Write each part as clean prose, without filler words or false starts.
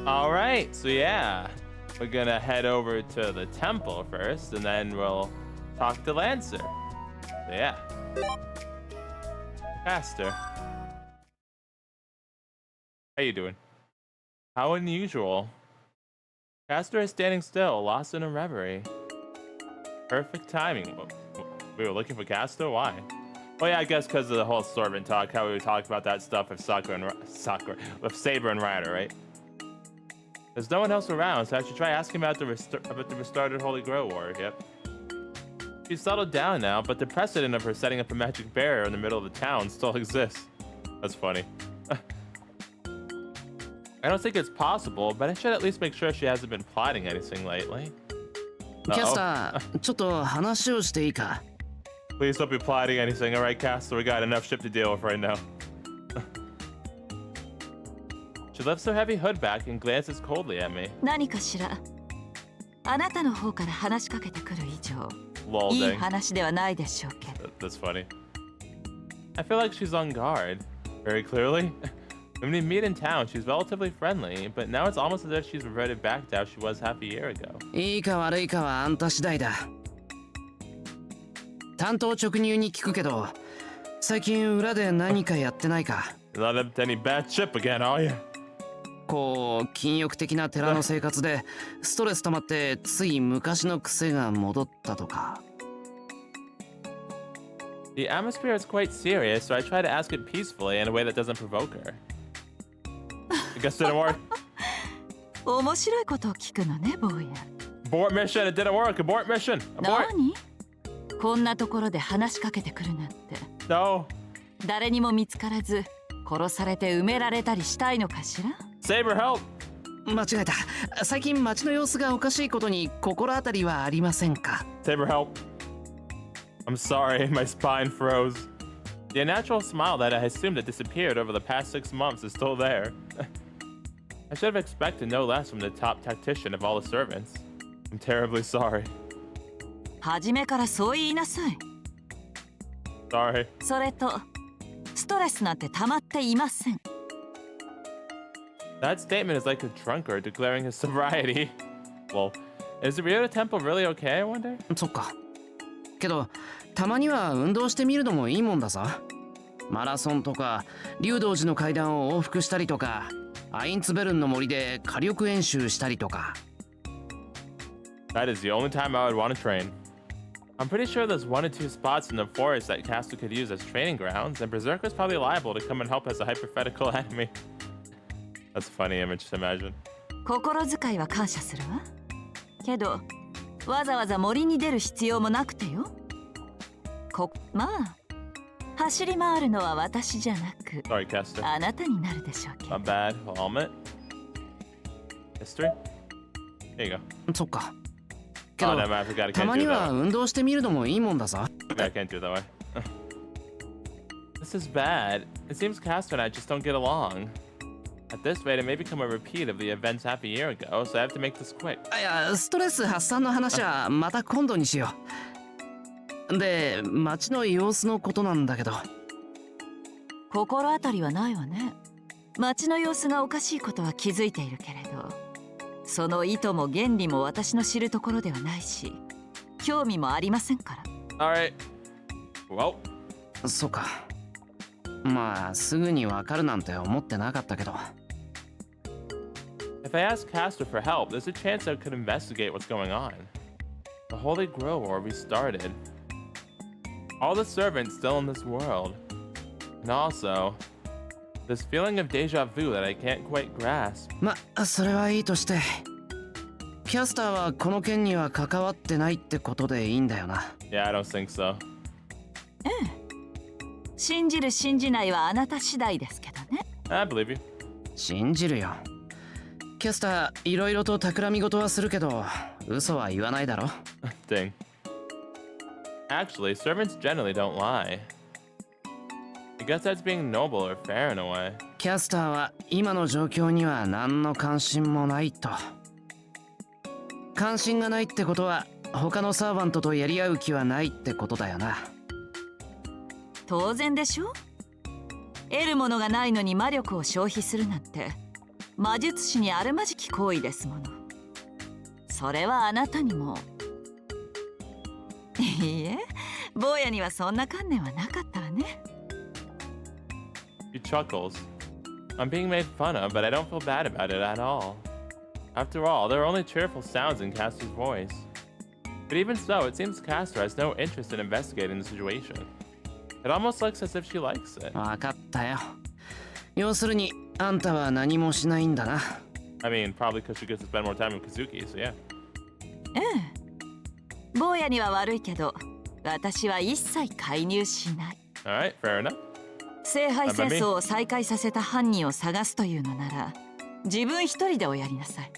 Alright, so yeah. We're gonna head over to the temple first, and then we'll talk to Lancer. So yeah. Caster. How you doing? How unusual. Caster is standing still, lost in a reverie. Perfect timing. We were looking for Caster? Why? Oh yeah, I guess because of the whole servant talk, how we talked about that stuff with Sakura, with Saber and Ryder, right? There's no one else around, so I should try asking about the restarted Holy Grail War. Yep. She's settled down now, but the precedent of her setting up a magic barrier in the middle of the town still exists. That's funny. I don't think it's possible, but I should at least make sure she hasn't been plotting anything lately. Caster, ちょっと話をしていいか? Please don't be plotting anything, alright, Caster? We got enough shit to deal with right now. She lifts her heavy hood back and glances coldly at me. 何かしらあなたの方から話しかけてくる以上 Lol, いい dang. 話ではないでしょうけど That's funny. I feel like she's on guard. Very clearly. When we meet in town, she's relatively friendly, but now it's almost as if she's reverted back to how she was half a year ago. いいか悪いかはあんた次第だ。単刀直入に聞くけど、最近裏で何かやってないか? You're not up to any bad ship again, are you? こう禁欲的な寺の生活でストレス溜まってつい昔の癖が戻ったとか。The atmosphere is quite serious, so I try to ask it peacefully in a way that doesn't provoke her. I guess it didn't work. 面白いことを聞くのね、坊や。Abort mission, it didn't work. Abort mission. Abort. 何？こんなところで話しかけてくるなんて。No. 誰にも見つからず殺されて埋められたりしたいのかしら？ Saber, help. 間違えた。最近街の様子がおかしいことに心当たりはありませんか? Saber, help. I'm sorry, my spine froze. The unnatural smile that I assumed had disappeared over the past 6 months is still there. I should have expected no less from the top tactician of all the servants. I'm terribly sorry. 初めからそう言いなさい。 Sorry. それとストレスなんて溜まっていません。 That statement is like a drunkard declaring his sobriety. Well, is the Ryota Temple really okay, I wonder? そっか。けどたまには運動してみるのもいいもんだぞ。マラソンとか竜道寺の階段を往復したりとか、アインツベルンの森で火力演習したりとか。 That is the only time I would want to train. I'm pretty sure there's 1 or 2 spots in the forest that Caster could use as training grounds, and Berserker's probably liable to come and help as a hypothetical enemy. That's a funny image to imagine. 心遣いは感謝するわ。けどわざわざ森に出る必要もなくてよ。まあ走り回るのは私じゃなく Sorry, Caster. あなたになるでしょうけど。 Not bad. Helmet. History. There you go. そっか。け Oh, ど never mind. I forgot. I た can't ま do に it は that way. 運動してみるのもいいもんだぞ。 I can't do it that way. This is bad. It seems Caster and I just don't get along. At this rate, it may become a repeat of the events half a year ago, so I have to make this quick. いや、ストレス発散の話はまた今度にしよう。で、街の様子のことなんだけど。心当たりはないわね。街の様子がおかしいことは気づいているけれど、その意図も原理も私の知るところではないし、興味もありませんから。Alright. Well. そうか。まあ、すぐにわかるなんて思ってなかったけど。If I ask Caster for help, there's a chance I could investigate what's going on. The Holy Grail War restarted. All the servants still in this world. And also, this feeling of deja vu that I can't quite grasp. ま、それはいいとして。キャスターはこの件には関わってないってことでいいんだよな。Yeah, I don't think so. ええ。信じる信じないはあなた次第ですけどね。I believe you. 信じるよ。キャスター、いろいろと企み事はするけど、嘘は言わないだろ。Dang. Actually, servants generally don't lie. I guess that's being noble or fair in a way. キャスターは今の状況には何の関心もないと。関心がないってことは、他のサーバントとやり合う気はないってことだよな。当然でしょ。得るものがないのに魔力を消費するなんて魔術師にあるまじき行為ですもの。それはあなたにも。いいえ、坊やにはそんな観念はなかったわね。He chuckles. I'm being made fun of, but I don't feel bad about it at all. After all, there are only cheerful sounds in Castor's voice. But even so, it seems Castor has no interest in investigating the situation. It almost looks as if she likes it. わかったよ。要するに、あんたは何もしないんだな。I mean, probably because she gets to spend more time with Kazuki, so yeah. ええ。坊やには悪いけど、私は一切介入しない。Alright, fair enough. 聖杯戦争を再開させた犯人を探すというのなら、自分一人でおやりなさい。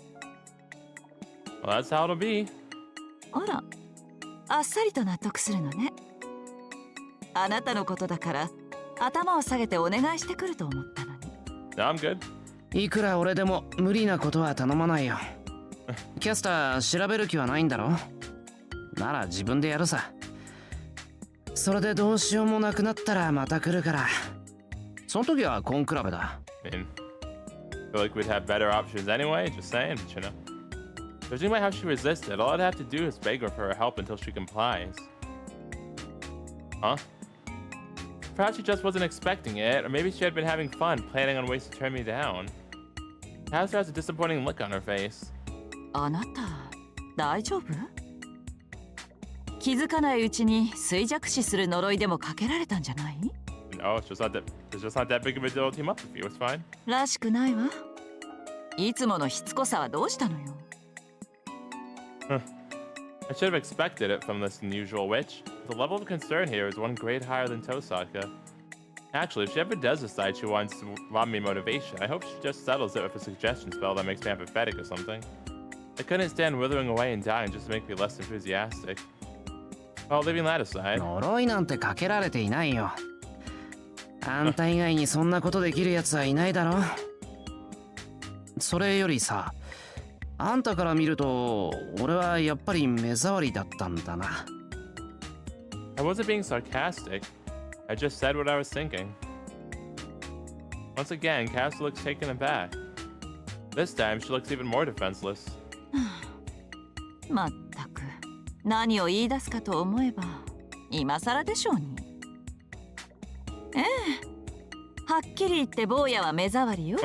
Well, that's how it'll be. あら、あっさりと納得するのね。あなたのことだから、頭を下げてお願いしてくると思ったのに。No, I'm good. いくら俺でも無理なことは頼まないよ。キャスター調べる気はないんだろ？なら自分でやるさ。それでどうしようもなくなったらまた来るから。その時はコンクラベだ。I mean, feel like we'd have better options anyway, just saying, but you know. Judging by how she resisted, all I'd have to do is beg her for her help until she complies. Huh? Perhaps she just wasn't expecting it, or maybe she had been having fun, planning on ways to turn me down. Castor has a disappointing look on her face. あなた、大丈夫？気づかないうちに衰弱死する呪いでもかけられたんじゃない？ No, it's just not that big of a deal to team up with you. It's fine. らしくないわ。いつものしつこさはどうしたのよ。I should have expected it from this unusual witch. The level of concern here is one grade higher than Tohsaka. Actually, if she ever does decide she wants to rob me motivation, I hope she just settles it with a suggestion spell that makes me apathetic or something. I couldn't stand withering away and dying just to make me less enthusiastic. Well, leaving that aside. 呪いなんてかけられていないよ。あんた以外にそんなことできるやつはいないだろ。それよりさ、あんたから見ると俺はやっぱり目障りだったんだな。I wasn't being sarcastic. I just said what I was thinking. Once again, Cass looks taken aback. This time, she looks even more defenseless. まったく、何を言い出すかと思えば、今更でしょうに。ええ、はっきり言って坊やは目障りよ。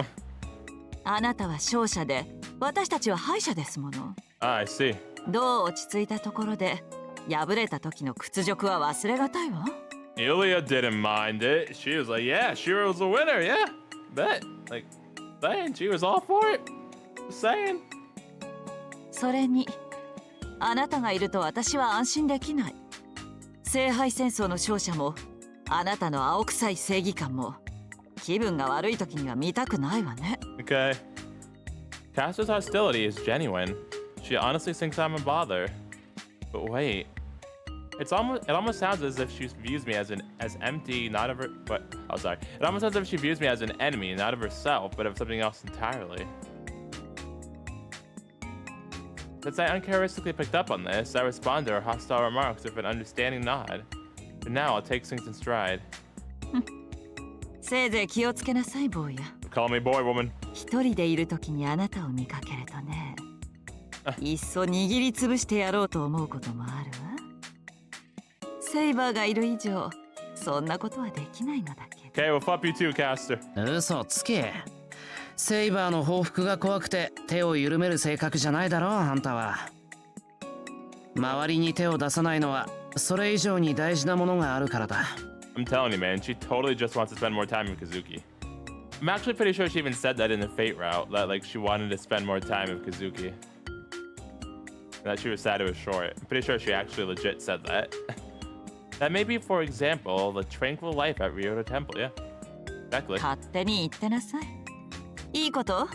あなたは勝者で、私たちは敗者ですもの。Ah, I see. どう落ち着いたところで、敗れた時の屈辱は忘れがたいわ。Ilya didn't mind it. She was like, yeah, Shiro was the winner, yeah. Bet. Like, saying she was all for it. Just saying. それに、あなたがいると私は安心できない。聖杯戦争の勝者も、あなたの青臭い正義感も、気分が悪い時には見たくないわね。Okay. Castor's hostility is genuine. She honestly thinks I'm a bother. But wait. It almost sounds as if she views me as empty, not of her. But oh, sorry. It almost sounds as if she views me as an enemy, not of herself, but of something else entirely. Since I uncharacteristically picked up on this, I respond to her hostile remarks with an understanding nod. But now I'll take things in stride. せいぜい気をつけなさい、坊や。Call me boy, woman. 一人でいる時にあなたを見かけるとね、いっそ握りつぶしてやろうと思うこともあるわ。セイバーがいる以上、そんなことはできないのだけど。Okay, well, fuck you too, Castor. 嘘つけ。セイバーの報復が怖くて手を緩める性格じゃないだろう、あんたは。周りに手を出さないのはそれ以上に大事なものがあるからだ。I'm telling you, man, she totally just wants to spend more time with Kazuki. I'm actually pretty sure she even said that in the Fate route, that like she wanted to spend more time with Kazuki. That she was sad it was short. I'm pretty sure she actually legit said that. That may be, for example, the tranquil life at Ryoto Temple, yeah. Exactly. 勝手に言ってなさい。いいこと？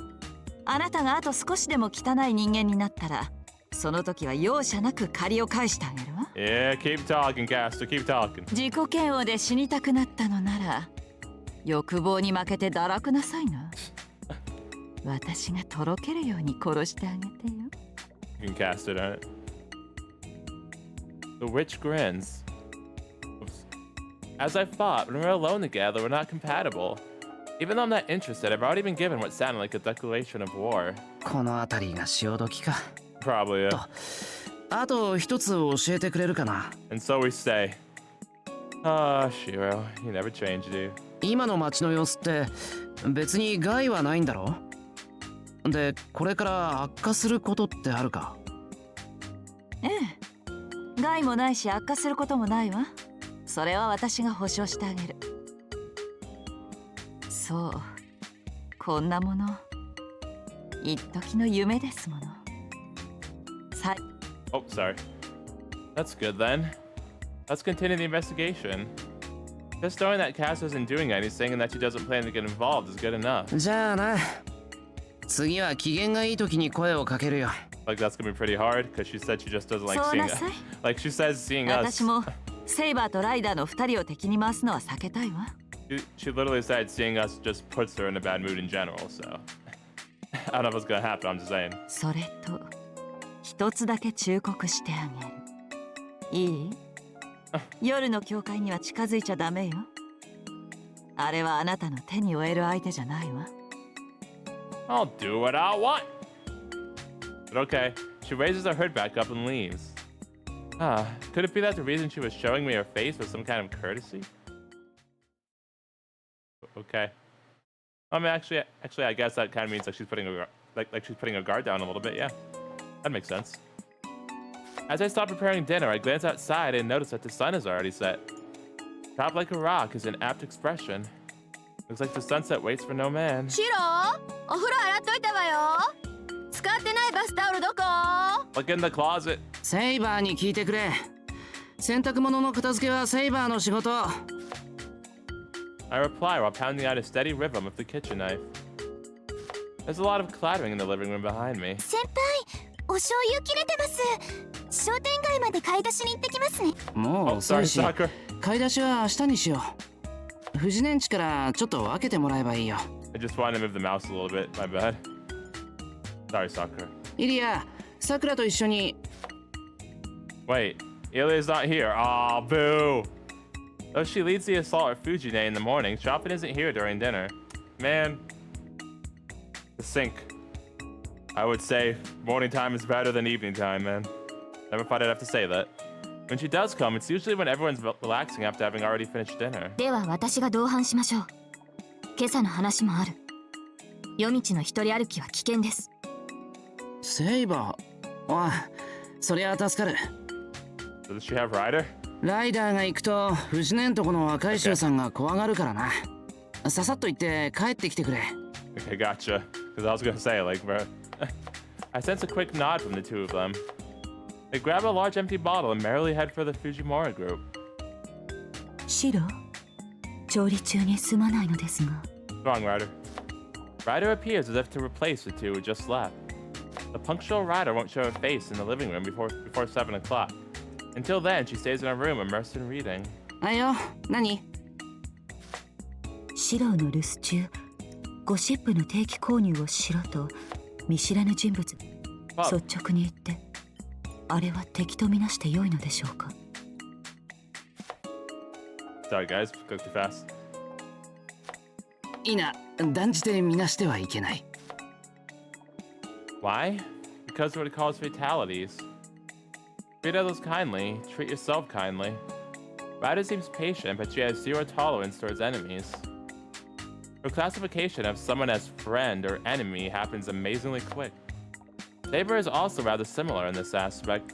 あなたがあと少しでも汚い人間になったら、その時は容赦なく借りを返してあげるわ。Yeah, keep talking, Castor, keep talking. 自己嫌悪で死にたくなったのなら、欲望に負けて堕落なさいな。私がとろけるように殺してあげてよ。You can cast it on it. The witch grins. Oops. As I thought, when we're alone together, we're not compatible. Even though I'm not interested, I've already been given what sounded like a declaration of war. この辺りが潮時か。 Probably, yeah. あと一つ教えてくれるかな。 And so we stay. Ah, Shiro, you never change, do you? 今の街の様子って別に害はないんだろ。で、これから悪化することってあるか。ええ、害もないし悪化することもないわ。それは私が保証してあげる。そう、こんなもの一時の夢ですもの。Oh, sorry. That's good then. Let's continue the investigation. Just knowing that Cass isn't doing anything and that she doesn't plan to get involved is good enough. じゃあな。次は機嫌がいい時に声をかけるよ。 Like that's gonna be pretty hard because she said she just doesn't like そう seeing な us. さい。 Like she says seeing us. 私もセイバーとライダーの2人を敵に回すのは避けたいわ。She literally said seeing us just puts her in a bad mood in general, so I don't know if it's gonna happen, I'm just saying. それと一つだけ忠告してあげる。いい？夜の教会には近づいちゃダメよ。あれはあなたの手に負える相手じゃないわ。I'll do what I want. But okay, she raises her hood back up and leaves. Could it be that the reason she was showing me her face was some kind of courtesy? Okay. I mean, actually, I guess that kind of means like she's putting her she's putting her guard down a little bit. Yeah, that makes sense. As I stop preparing dinner, I glance outside and notice that the sun is already set. Dropped like a rock is an apt expression. Looks like the sunset waits for no man. シロお風呂洗っといたわよ。使ってないバスタオルどこ？ Look in the closet. セイバーに聞いてくれ。洗濯物の片付けはセイバーの仕事。 I reply while pounding out a steady rhythm with the kitchen knife. There's a lot of clattering in the living room behind me. 先輩、お醤油切れてます。商店街まで買い出しに行ってきますね。もう Oh, 遅 sorry, いし、 Sakura. 買い出しは明日にしよう。藤年地からちょっと分けてもらえばいいよ。 I just wanted to move the mouse a little bit. My bad. Sorry, Sakura. イリア、さくらと一緒に。 Wait, Ilya's not here. Aw, boo. Though she leads the assault at Fujine in the morning, Chopin isn't here during dinner. Man. The sink. I would say morning time is better than evening time, man. Never thought I'd have to say that. When she does come, it's usually when everyone's relaxing after having already finished dinner. では私が同伴しましょう。今朝の話もある。夜道の一人歩きは危険です。セイバー。ああ、そりゃ助かる。 Does she have Ryder? ライダーが行くと藤年とこの若い衆さんが怖がるからな。ささっと行って帰ってきてくれ。 Okay, gotcha. Because I was gonna say, like, bro. I sense a quick nod from the two of them. They grab a large empty bottle and merrily head for the Fujimura group. シロ、調理中にすまないのですが。 What's wrong, Ryder? Ryder appears as if to replace the two who just left. The punctual Ryder won't show her face in the living room before 7 o'clock. Until then, she stays in her room immersed in reading. あいよ、何？シロの留守中、ゴシップの定期購入をしろと見知らぬ人物。率直に言って、あれは敵とみなして良いのでしょうか？ Sorry, guys. Go too fast. いいな、断じて見なしてはいけない。 Why? Because of what it calls fatalities. Treat others kindly, treat yourself kindly. Ryder seems patient, but she has zero tolerance towards enemies. Her classification of someone as friend or enemy happens amazingly quick. Saber is also rather similar in this aspect.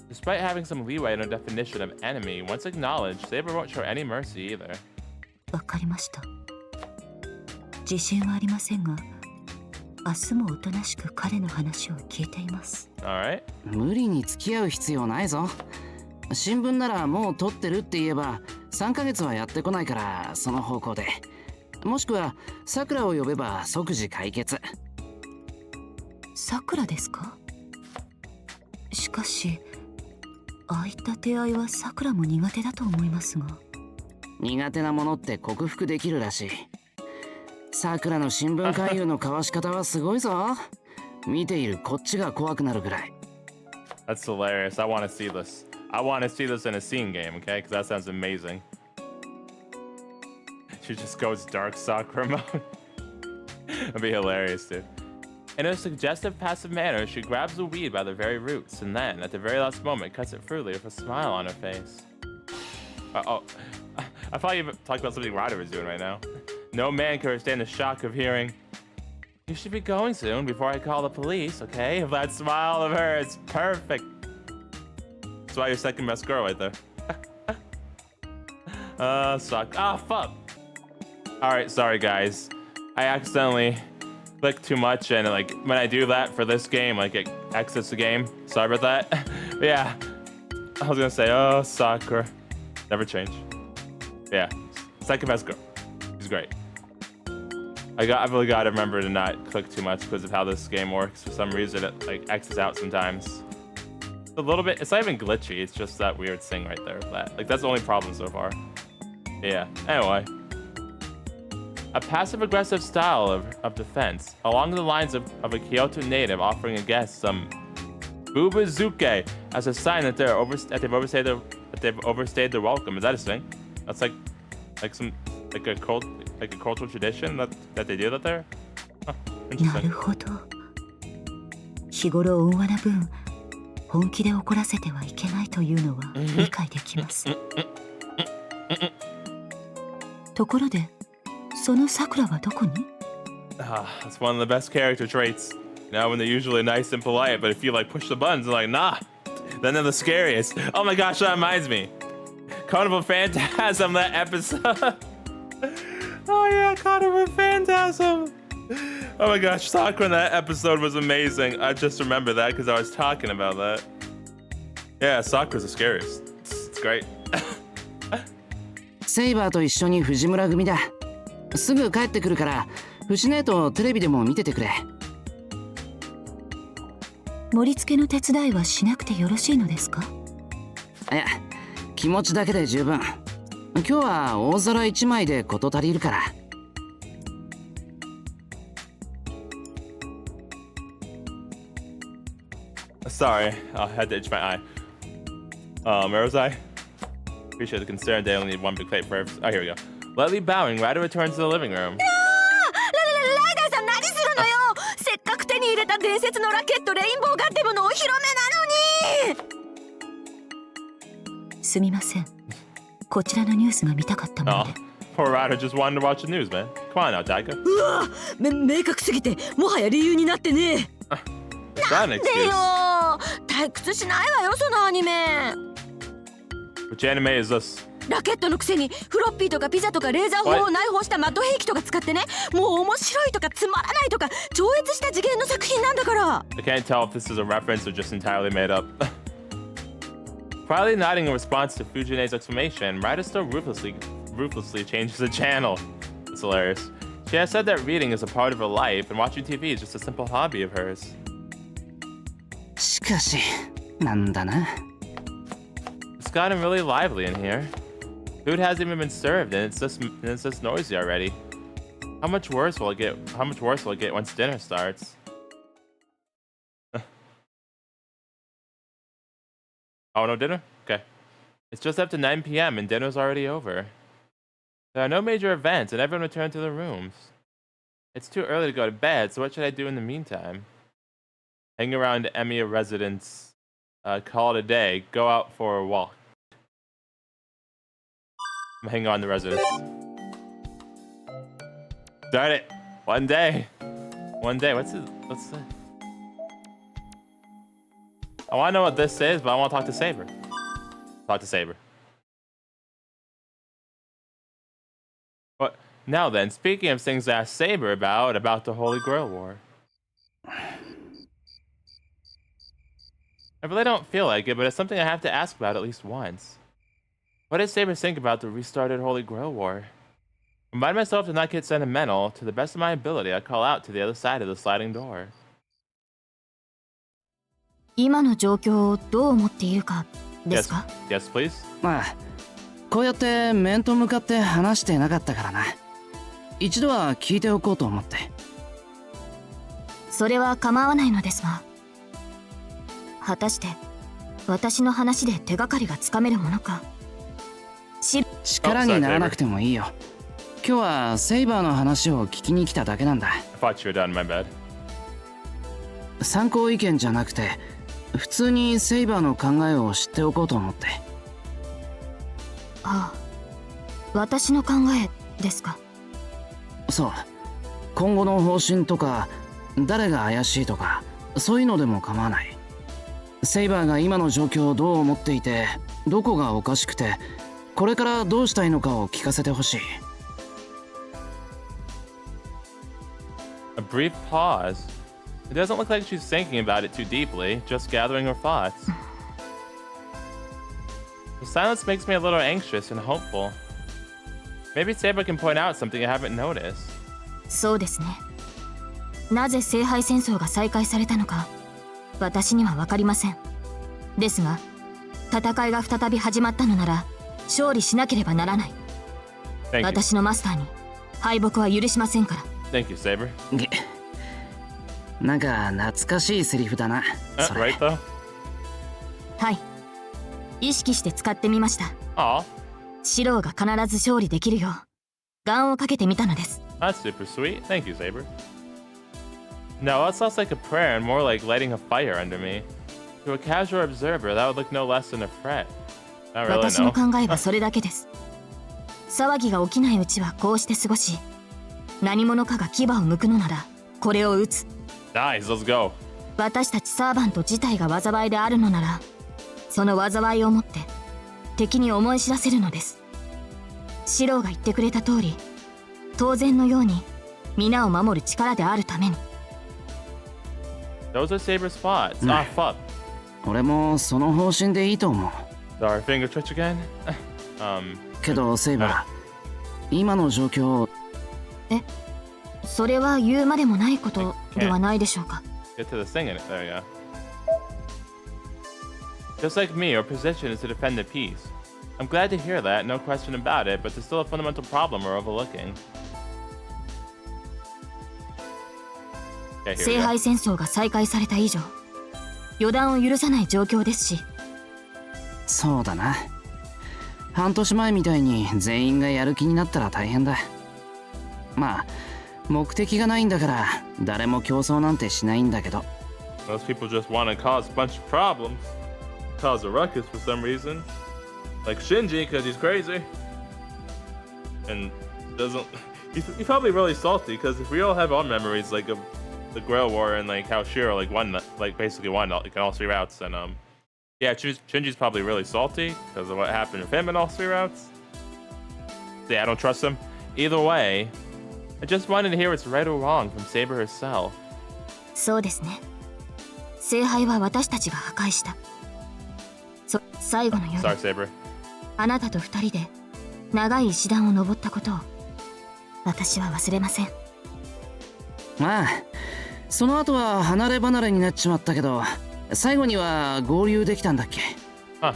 Despite having some leeway in her definition of enemy, once acknowledged, Saber won't show any mercy either. わかりました。自信はありませんが、明日もおとなしく彼の話を聞いています。Alright. 無理に付き合う必要ないぞ。新聞ならもう撮ってるって言えば3ヶ月はやってこないからその方向で。もしくはさくらを呼べば即時解決。さくらですか？しかし、ああいった手合いはさくらも苦手だと思いますが。苦手なものって克服できるらしい。さくらの新聞勧誘の交わし方はすごいぞ。見ているこっちが怖くなるぐらい。That's hilarious. I want to see this. I want to see this in a scene game, okay? Because that sounds amazing. She just goes dark Sakura mode. That'd be hilarious, dude. In a suggestive, passive manner, she grabs the weed by the very roots and then, at the very last moment, cuts it freely with a smile on her face. Oh, I thought you were talking about something Ryder was doing right now. No man can withstand the shock of hearing, "You should be going soon before I call the police, okay?" If that smile of hers, perfect. That's why you're second best girl right there. Suck. Ah, fuck. Alright, sorry guys. I accidentally clicked too much, and like when I do that for this game, like it exits the game. Sorry about that. But yeah, I was gonna say, oh, Sakura. Never change. Yeah, second best girl. She's great. I really gotta remember to not click too much because of how this game works. For some reason, it like X's out sometimes. A little bit. It's not even glitchy. It's just that weird thing right there. Like that's the only problem so far. Yeah. Anyway, a passive-aggressive style of defense, along the lines of a Kyoto native offering a guest some bubazuke as a sign that they've overstayed their welcome. Is that a thing? That's like a cultural tradition that they do that there. Huh, な interesting. るほど。日頃温和な分、本気で怒らせてはいけないというのは理解できます。ところで、その桜はどこに？ That's one of the best character traits. You know, when they're usually nice and polite, but if you like push the buttons, they're like, nah. Then they're the scariest. Oh my gosh, that reminds me. Carnival Phantasm, that episode. Oh yeah, Carnival Phantasm. Oh my gosh, Sakura in that episode was amazing. I just remember that because I was talking about that. Yeah, Sakura's the scariest. It's great. セイバーと一緒に藤村組だ。すぐ帰ってくるから藤姉とテレビでも見ててくれ。盛り付けの手伝いはしなくてよろしいのですか？いや、気持ちだけで十分。今日は大皿一枚で事足りるから。Sorry, I had to itch my eye. Where was I? Appreciate the concern. They only need one big plate for every. Oh, here we go. Lightly bowing, Ryder returns to the living room. ライダーさん何するのよ。せっかく手に入れた伝説のラケットレインボーガッデムのお披露目なのに。すみません。こちらのニュースが見たかったもの Oh, で。 poor Ryder just wanted to watch the news, man. Come on now, Taika. うわ、明確すぎてもはや理由になってね。 Is that an で excuse? よ、退屈しないわよそのアニメ。 Which anime is this? ラケットのくせにフロッピーとかピザとかレーザー砲を内包したマット兵器とか使ってね、もう面白いとかつまらないとか超越した次元の作品なんだから。 I can't tell if this is a reference or just entirely made up. Quietly nodding in response to Fujine's exclamation, Ryder still ruthlessly changes the channel. It's hilarious. She has said that reading is a part of her life and watching TV is just a simple hobby of hers. しかし、なんだな。 It's gotten really lively in here. Food hasn't even been served and it's just noisy already. How much worse will it get once dinner starts? Oh, no dinner? Okay. It's just after 9 p.m. and dinner's already over. There are no major events and everyone returned to their rooms. It's too early to go to bed, so what should I do in the meantime? Hang around Emiya residence, call it a day, go out for a walk. I'm hanging on the residence. Darn it! One day! What's the... I want to know what this is, but I want to talk to Saber. Talk to Saber. But now then, speaking of things to ask Saber about the Holy Grail War. I really don't feel like it, but it's something I have to ask about at least once. What did Saber think about the restarted Holy Grail War? Remind myself to not get sentimental. To the best of my ability, I call out to the other side of the sliding door. 今の状況をどう思っているかですか？ Yes, please. まあ、こうやって面と向かって話してなかったからな。一度は聞いておこうと思って。それは構わないのですが、果たして私の話で手がかりがつかめるものか。力にならなくてもいいよ。今日はセイバーの話を聞きに来ただけなんだ。 I thought you were done, my bad. 参考意見じゃなくて普通にセイバーの考えを知っておこうと思って。ああ、私の考えですか。そう、今後の方針とか誰が怪しいとかそういうのでも構わない。セイバーが今の状況をどう思っていてどこがおかしくてこれからどうしたいのかを聞かせてほしい。 A brief pause. It doesn't look like she's thinking about it too deeply, just gathering her thoughts. The silence makes me a little anxious and hopeful. Maybe Saber can point out something I haven't noticed. そうですね。なぜ聖杯戦争が再開されたのか私には分かりません。ですが戦いが再び始まったのなら勝利しなければならない。 Thank you. 私のマスターに敗北は許しませんから。 Thank you, Saber. なんか懐かしいセリフだな。それ Right though? はい、意識して使ってみました。 Aw, シローが必ず勝利できるよう願をかけてみたのです。 that's super sweet. Thank you, Saber. No, that sounds like a prayer and more like lighting a fire under me. To a casual observer, that would look no less than a threat. Not really, 私の no. 考えはそれだけです。騒ぎが起きないうちはこうして過ごし、何者かが牙を向くのならこれを撃つ。 Nice, let's go. 私たちサーバント自体が災いであるのならその災いをもって敵に思い知らせるのです。シローが言ってくれた通り当然のように皆を守る力であるために。 Those are Saber's thoughts. Ah, fuck. 俺もその方針でいいと思う。 Sorry, finger twitch again? けどセイバー、今の状況。それは言うまでもないことではないでしょうか。 Get to the thing in it. There you go. Just like me, our position is to defend the peace. I'm glad to hear that, no question about it, but there's still a fundamental problem we're overlooking. Okay, here 聖 we go. 杯戦争が再開された以上予断を許さない状況ですし。そうだな。半年前みたいに全員がやる気になったら大変だ。まあ目的がないんだから誰も競争なんてしないんだけど。 Most people just want to cause a bunch of problems. Cause a ruckus for some reason. Like Shinji, because he's crazy. And doesn't... He's probably really salty, because if we all have our memories, like, of the Grail War and, like, how Shiro, like, won, like, basically won, like, in all three routes, and, yeah, Shinji's probably really salty, because of what happened with him in all three routes. Yeah, I don't trust him. Either way, I just wanted to hear what's right or wrong from Saber herself. そうですね。聖杯は私たちが破壊した。最後の夜 Sorry, Saber. あなたと二人で長い石段を登ったことを私は忘れません。まあその後は離れ離れになっちまったけど最後には合流できたんだっけ。 Huh.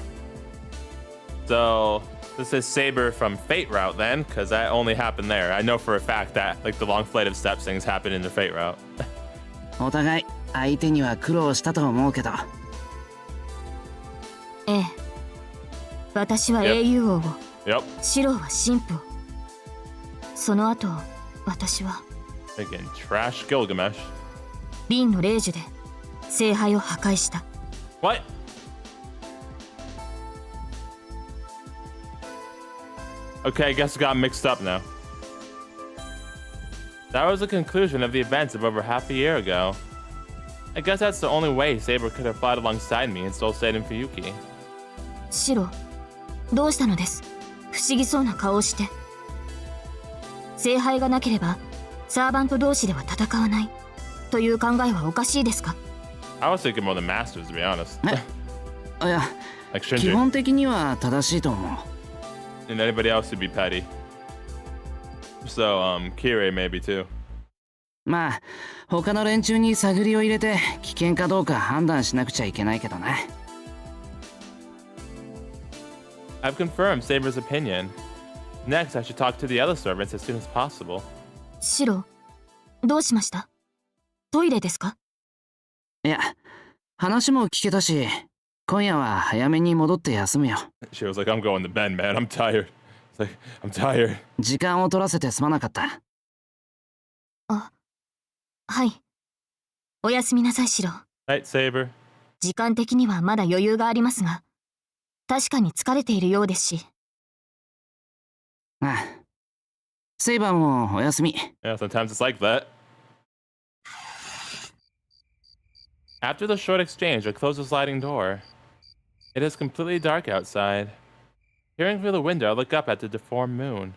So, this is Saber from Fate Route then, because that only happened there. I know for a fact that, like, the long flight of steps things happened in the Fate Route. お互い相手には苦労したと思うけど。ええ、私は英雄王を、 Yep. シローは神父を。その後私は Again, trash Gilgamesh. リンの霊樹で聖杯を破壊した。 What? Okay, I guess it got mixed up now. That was the conclusion of the events of over half a year ago. I guess that's the only way Saber could have fought alongside me and still stayed in Fuyuki. シロー、どうしたのです。不思議そうな顔をして。聖杯がなければサーバント同士では戦わないという考えはおかしいですか。 I was thinking more the Masters, to be honest. いや Like 基 Shinji. 本的には正しいと思う。 And anybody else would be petty. So, Kirei maybe too. まあ他の連中に探りを入れて危険かどうか判断しなくちゃいけないけどな。 I've confirmed Saber's opinion. Next, I should talk to the other servants as soon as possible. シロー、どうしました。トイレですか。いや話も聞けたし今夜は早めに戻って休むよ。 She was like, I'm going to bed, man. I'm tired. Like, I'm tired. 時間を取らせてすまなかった。はい。おやすみなさい、シロ。Night, Saber. 時間的にはまだ余裕がありますが、確かに疲れているようですし。ああ。セイバーもおやすみ。Yeah, sometimes it's like that. After the short exchange, I close the sliding door. It is completely dark outside. Peering through the window, I look up at the deformed moon.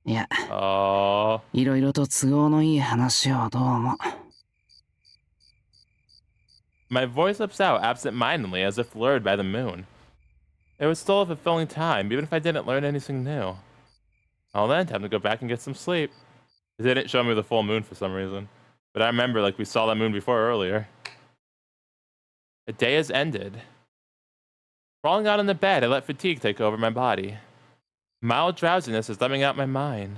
いや、 Oh. いろいろと都合のいい話をどうも。My voice slips out absent-mindedly as if lured by the moon. It was still a fulfilling time, even if I didn't learn anything new. Well then, time to go back and get some sleep. It didn't show me the full moon for some reason. But I remember, like, we saw that moon before earlier. The day has ended. Crawling out on the bed, I let fatigue take over my body. Mild drowsiness is numbing out my mind.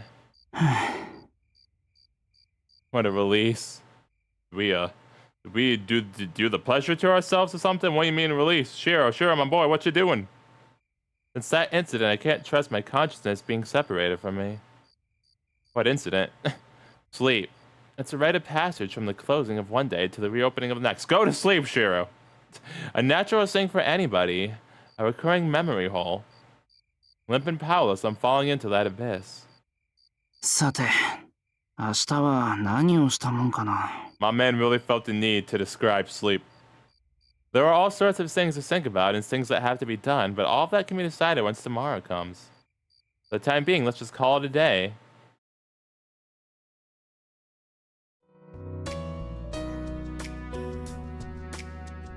What a release. Did we do the pleasure to ourselves or something? What do you mean release? Shiro, my boy, what you doing? Since that incident, I can't trust my consciousness being separated from me. What incident? Sleep. It's a rite of passage from the closing of one day to the reopening of the next. Go to sleep, Shiro. A natural thing for anybody. A recurring memory hole. Limp and powerless, I'm falling into that abyss. さて、明日は何をしたもんかな。My man really felt the need to describe sleep. There are all sorts of things to think about and things that have to be done, but all of that can be decided once tomorrow comes. For the time being, let's just call it a day.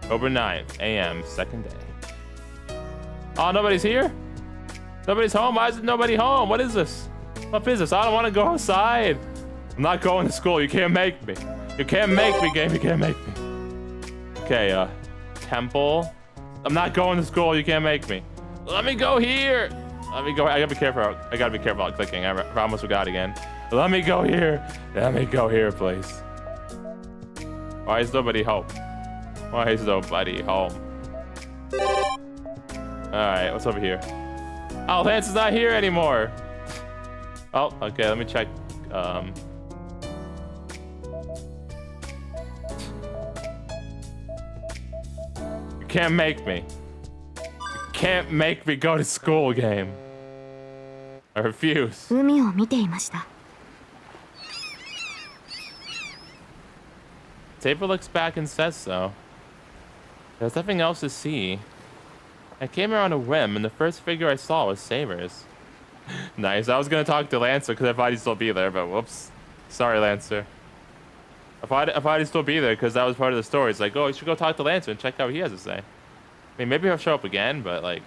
October 9th, a.m., second day. Oh, nobody's here? Nobody's home? Why is nobody home? What is this? What is this? I don't want to go outside. I'm not going to school. You can't make me. You can't make me, game. You can't make me. Okay, temple. I'm not going to school. You can't make me. Let me go here. Let me go. I gotta be careful. I gotta be careful about clicking. I almost forgot again. Let me go here. Let me go here, please. Why is nobody home? Why is nobody home? Alright, what's over here? Oh, Lance is not here anymore. Oh, okay, let me check. You can't make me. You can't make me go to school, game. I refuse. 海を見ていました。 Saber looks back and says so. There's nothing else to see. I came here on a whim, and the first figure I saw was Saber's. Nice. I was gonna talk to Lancer because I thought he'd still be there, but whoops. Sorry, Lancer. I thought he'd still be there because that was part of the story. It's like, oh, you should go talk to Lancer and check out what he has to say. I mean, maybe he'll show up again, but like,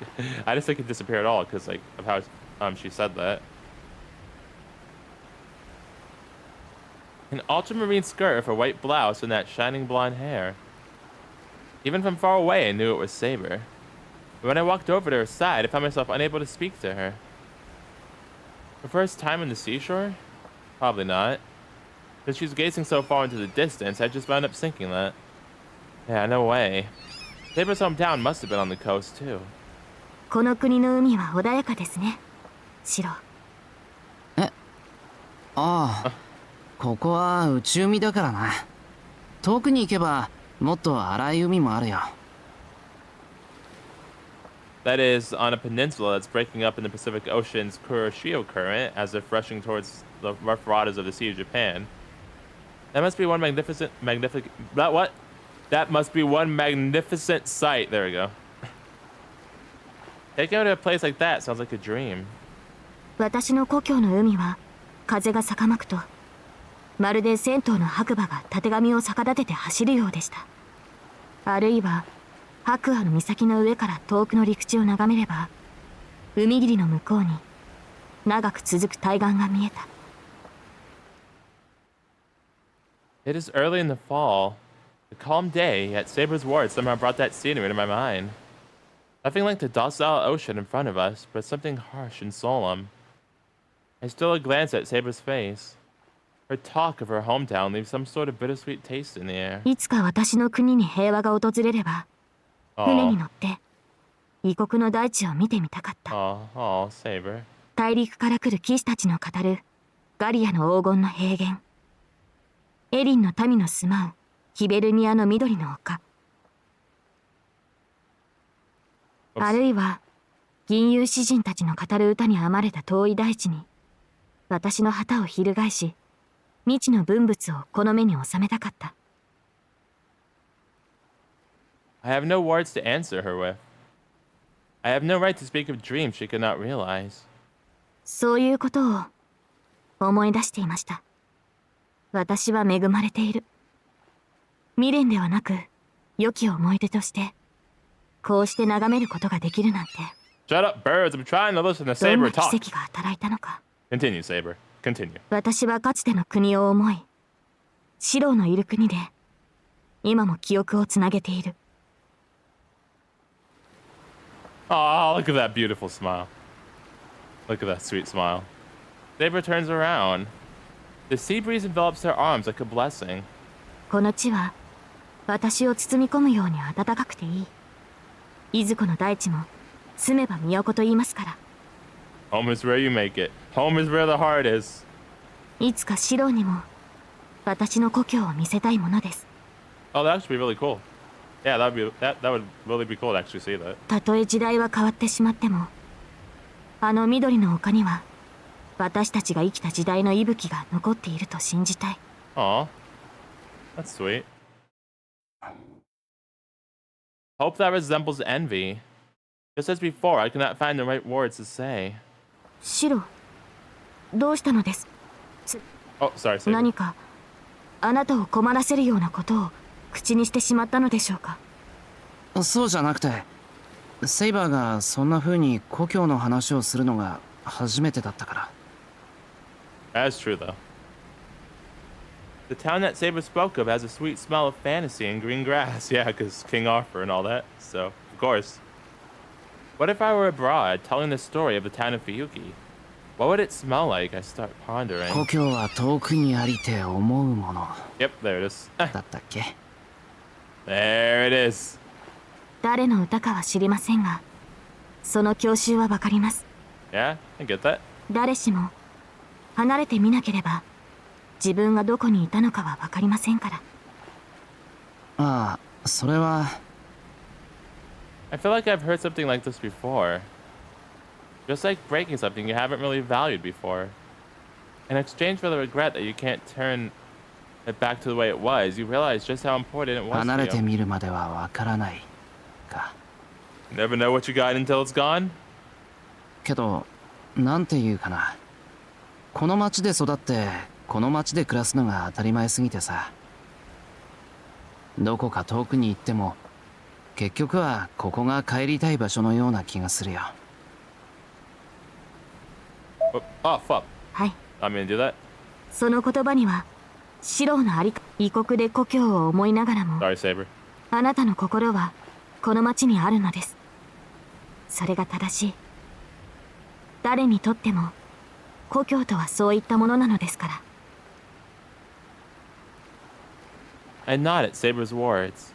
I just think he disappeared at all because like of how she said that. An ultramarine skirt with a white blouse and that shining blonde hair. Even from far away, I knew it was Saber. But when I walked over to her side, I found myself unable to speak to her. Her first time on the seashore? Probably not. Because she's gazing so far into the distance, I just wound up thinking that. Yeah, no way. Saber's hometown must have been on the coast, too. この国の海は穏やかですね、シロ。え、ああ、ここは内海だからな。遠くに行けばもっと荒い海もあるよ。That is, on a peninsula that's breaking up in the Pacific Ocean's Kuroshio current, as if rushing towards the rough waters of the Sea of Japan. That must be one magnificent sight. There we go. Taking out to a place like that sounds like a dream. 私の故郷の海は風が逆まくと、まるで銭湯の白馬がたてがみを逆立てて走るようでした。あるいは白亜の岬の上から遠くの陸地を眺めれば、海霧の向こうに長く続く対岸が見えた。It is early in the fall. A calm day, yet Saber's words somehow brought that scenery to my mind. Nothing like the docile ocean in front of us, but something harsh and solemn. I stole a glance at Saber's face. Her talk of her hometown leaves some sort of bittersweet taste in the air. いつか私の国に平和が訪れれば、船に乗って異国の大地を見てみたかった。Oh, Saber. 大陸から来る騎士たちの語るガリアの黄金の平原、エリンの民の住まうヒベルニアの緑の丘、あるいは銀融詩人たちの語る歌に編まれた遠い大地に私の旗を翻し、未知の文物をこの目に収めたかった。I have no words to answer her with. I have no right to speak of dreams she could not realize. そういうことを思い出していました。私は恵まれている。未練ではなく良き思い出としてこうして眺めることができるなんて。 Shut up, birds. I'm trying to listen to どん Saber な talk. 奇跡が働いたのか。 Continue, Saber. Continue. 私はかつての国を思い、シローのいる国で今も記憶をつなげている。 Oh, look at that beautiful smile. Look at that sweet smile. Saber turns around. The sea breeze envelops her arms like a blessing. この地は私を包み込むように暖かくていい。いずこの大地も住めば都と言いますから。 Home is where you make it. Home is where the heart is. いつかシローにも私の故郷を見せたいものです。 Oh, that would be really cool. Yeah, that would really be cool to actually see that. たとえ時代は変わってしまっても、あの緑の丘には私たちが生きた時代の息吹が残っていると信じたい。 Aw, that's sweet. Hope that resembles envy. Just as before, I cannot find the right words to say. シロー、どうしたのです？ Oh, sorry, Saber. 何かあなたを困らせるようなことを口にしてしまったのでしょうか。そうじゃなくて、セイバーがそんな風に故郷の話をするのが初めてだったから。 That's true, though. The town that Saber spoke of has a sweet smell of fantasy and green grass. Yeah, because King Arthur and all that. So, of course. What if I were abroad telling the story of the town of Fuyuki? What would it smell like? I start pondering. 故郷は遠くにありて思うもの。 Yep, there it is. だったっけ？ There it is. 誰の歌かは知りませんが、その郷愁はわかります。 Yeah, I get that. 誰しも離れてみなければ自分がどこにいたのかはわかりませんから。ああ、それは。I feel like I've heard something like this before. Just like breaking something you haven't really valued before. In exchange for the regret that you can't turn it back to the way it was, you realize just how important it was 離れて to you. みるまではわからないか。 Never know what you got until it's gone? けど、なんていうかな。この町で育って、この町で暮らすのが当たり前すぎてさ。どこか遠くに行っても、結局はここが帰りたい場所のような気がするよ。Oh, fuck. はい。 I'm gonna do that. その言葉にはシローのありか、異国で故郷を思いながらも、 Sorry, Saber. あなたの心はこの町にあるのです。それが正しい。誰にとっても故郷とはそういったものなのですから。 I nod at Saber's words.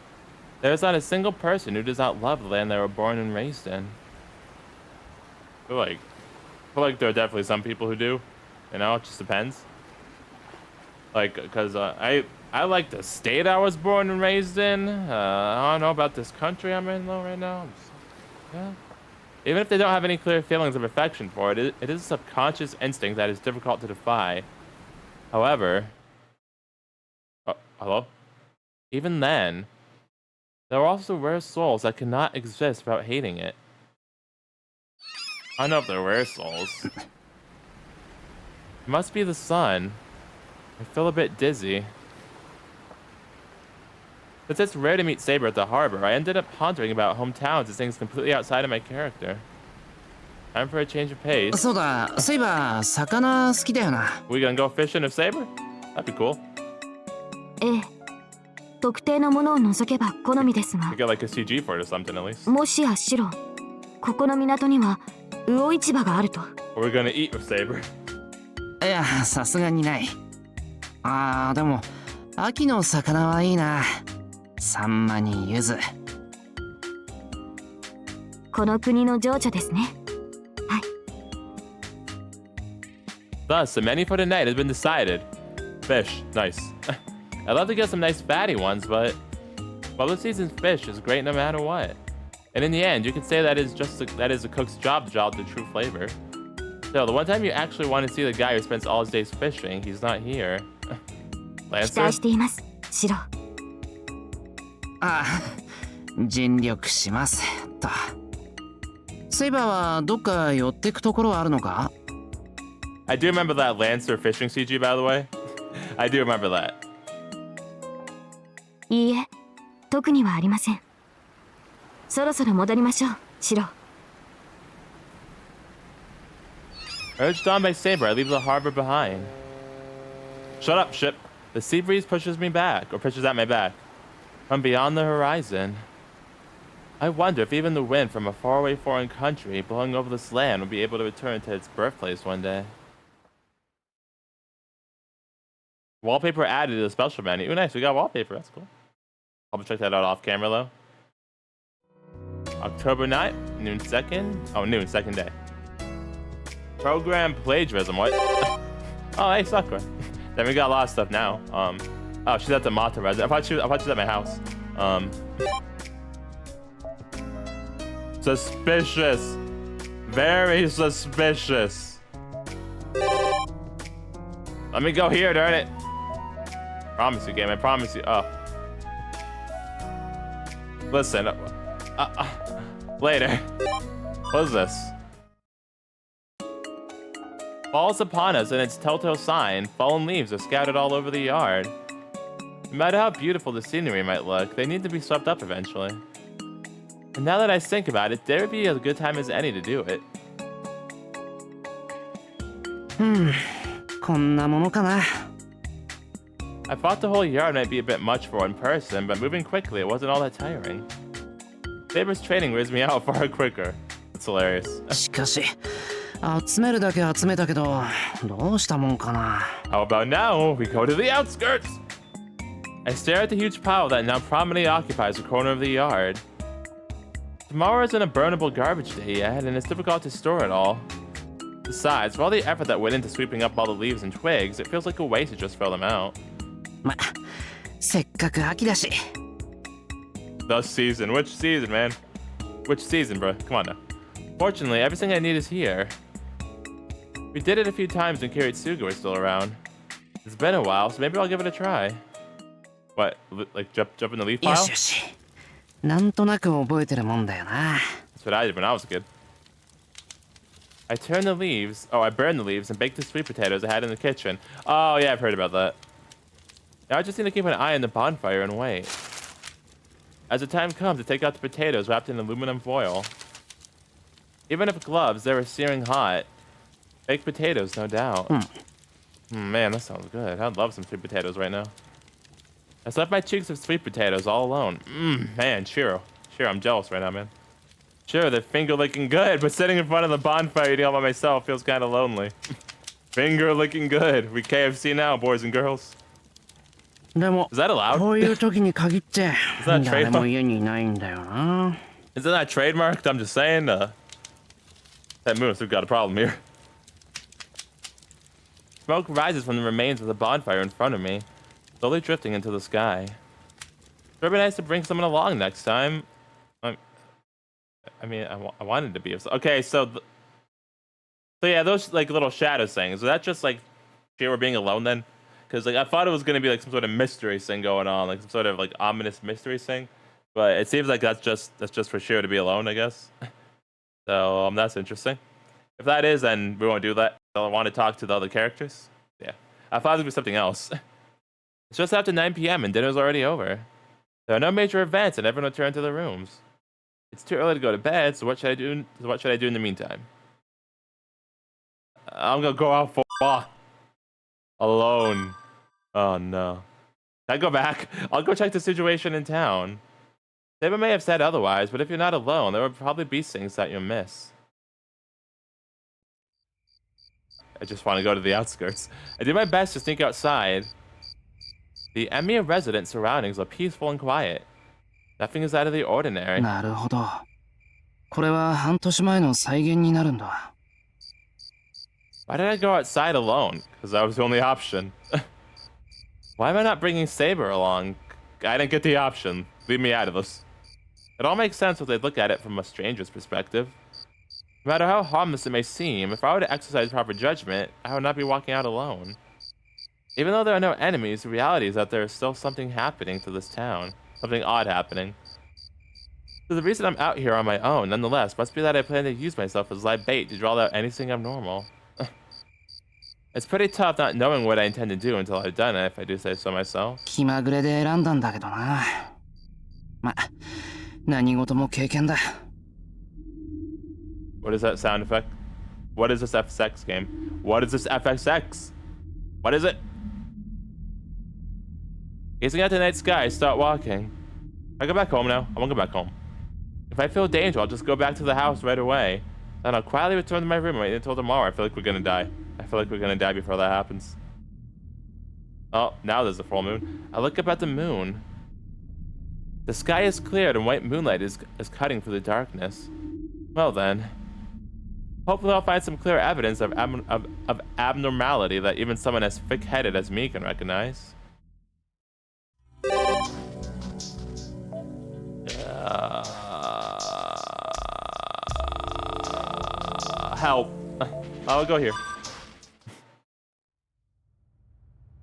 There is not a single person who does not love the land they were born and raised in. I feel like there are definitely some people who do. You know, it just depends. Like, because I like the state I was born and raised in. I don't know about this country I'm in though right now. Yeah. Even if they don't have any clear feelings of affection for it, it is a subconscious instinct that is difficult to defy. However, hello? Even then, there are also rare souls that cannot exist without hating it. I don't know if they're rare souls. It must be the sun. I feel a bit dizzy. Since it's rare to meet Saber at the harbor, I ended up pondering about hometowns as things completely outside of my character. Time for a change of pace. そうだ、セイバー、魚好きだよな。 We gonna go fishing with Saber? That'd be cool. ええ、特定のものを除けば好みですが、 We get like a CG for it or something at least. もしやシロ、ここの港には魚市場があると。 Or we're gonna eat with Saber. いや、さすがにない。ああ、でも、秋の魚はいいな。サンマにユズ。この国の情緒ですね。はい。 Thus, the menu for tonight has been decided. Fish, nice. I'd love to get some nice fatty ones, but well, this season's fish is great no matter what. And in the end, you could say that is a cook's job to develop the true flavor. So the one time you actually want to see the guy who spends all his days fishing, he's not here. 期待しています、シロ。ああ、尽力しますと。セイバーはどっか寄ってくところはあるのか？ I do remember that Lancer fishing CG, by the way. I do remember that. いいえ、特にはありません。そろそろ戻りましょう、シロ。 Urged on by Saber, I leave the harbor behind. Shut up, ship. The sea breeze pushes me back, or pushes at my back, from beyond the horizon. I wonder if even the wind from a faraway foreign country blowing over this land will be able to return to its birthplace one day. Wallpaper added to the special menu. Ooh, nice, we got wallpaper, that's cool. I'll check that out off camera though. October 9th, noon 2nd day. Program plagiarism, what? Oh, hey, Sakura. Then we got a lot of stuff now. Oh, she's at the Mata residence. I thought she was at my house. Suspicious. Very suspicious. Let me go here, darn it. Promise you, game, I promise you. Oh. Listen. Later. What is this? Falls upon us in its telltale sign, fallen leaves are scattered all over the yard. No matter how beautiful the scenery might look, they need to be swept up eventually. And now that I think about it, there would be as good time as any to do it. こんなものかな。 I thought the whole yard might be a bit much for one person, but moving quickly, it wasn't all that tiring. Saber's training wears me out far quicker. It's hilarious. しかし、集めるだけ集めたけど、どうしたもんかな。 How about now we go to the outskirts? I stare at the huge pile that now prominently occupies a corner of the yard. Tomorrow isn't a burnable garbage day yet, and it's difficult to store it all. Besides, for all the effort that went into sweeping up all the leaves and twigs, it feels like a waste to just throw them out. ま、せっかく秋だし。 The season. Which season, man? Which season, bro? Come on now. Fortunately, everything I need is here. We did it a few times when Kiritsuga was still around. It's been a while, so maybe I'll give it a try. What? Like jump in the leaf よ pile? しよし。なんとなく覚えてるもんだよな。 That's what I did when I was a kid. I burned the leaves and baked the sweet potatoes I had in the kitchen. Oh yeah, I've heard about that. Now I just need to keep an eye on the bonfire and wait. As the time comes to take out the potatoes wrapped in aluminum foil. Even if gloves, they were searing hot. Baked potatoes, no doubt. Man, that sounds good. I'd love some sweet potatoes right now. I stuffed my cheeks with sweet potatoes all alone. Man, Shiro, I'm jealous right now, man. Sure, they're finger licking good, but sitting in front of the bonfire eating all by myself feels kind of lonely. Finger licking good. We KFC now, boys and girls. でも、 Is that allowed? こういう時に限って、 Is that 誰 trademark? も家にいないんだよな。 Isn't that trademarked? I'm just saying. That moves. We've got a problem here. Smoke rises from the remains of the bonfire in front of me, slowly drifting into the sky. It would be nice to bring someone along next time. I mean, I wanted to be. Okay, so yeah, those like little shadow things. Is that just like Shiro being alone then? Because like I thought it was gonna be like some sort of mystery thing going on, like some sort of like ominous mystery thing. But it seems like that's just for Shiro to be alone, I guess. So that's interesting. If that is, then we won't do that. I want to talk to the other characters. Yeah, I thought it would be something else. It's just after 9 p.m. and dinner's already over. There are no major events, and everyone returned to their rooms. It's too early to go to bed, so what should I do? What should I do in the meantime? I'm gonna go out for a walk alone. Oh no! Can I go back? I'll go check the situation in town. Saber may have said otherwise, but if you're not alone, there will probably be things that you'll miss. I just want to go to the outskirts. I did my best to sneak outside. The Emir residence surroundings are peaceful and quiet. Nothing is out of the ordinary. なるほど。これは半年前の再現になるんだ。Why did I go outside alone? Because that was the only option. Why am I not bringing Saber along? I didn't get the option. Leave me out of this. It all makes sense if they look at it from a stranger's perspective. No matter how harmless it may seem, if I were to exercise proper judgment, I would not be walking out alone. Even though there are no enemies, the reality is that there is still something happening to this town. Something odd happening. So the reason I'm out here on my own, nonetheless, must be that I plan to use myself as live bait to draw out anything abnormal. It's pretty tough not knowing what I intend to do until I've done it, if I do say so myself. 気まぐれで選んだんだけどな。ま、何事も経験だ。What is that sound effect? What is this FX game? What is this FXX? What is it? Gazing at the night sky, start walking. I go back home now. I won't go back home. If I feel danger, I'll just go back to the house right away. Then I'll quietly return to my room and wait until tomorrow. I feel like we're gonna die. I feel like we're gonna die before that happens. Oh, now there's a full moon. I look up at the moon. The sky is cleared and white moonlight is cutting through the darkness. Well then. Hopefully I'll find some clear evidence of abnormality that even someone as thick-headed as me can recognize. Help. I'll go here.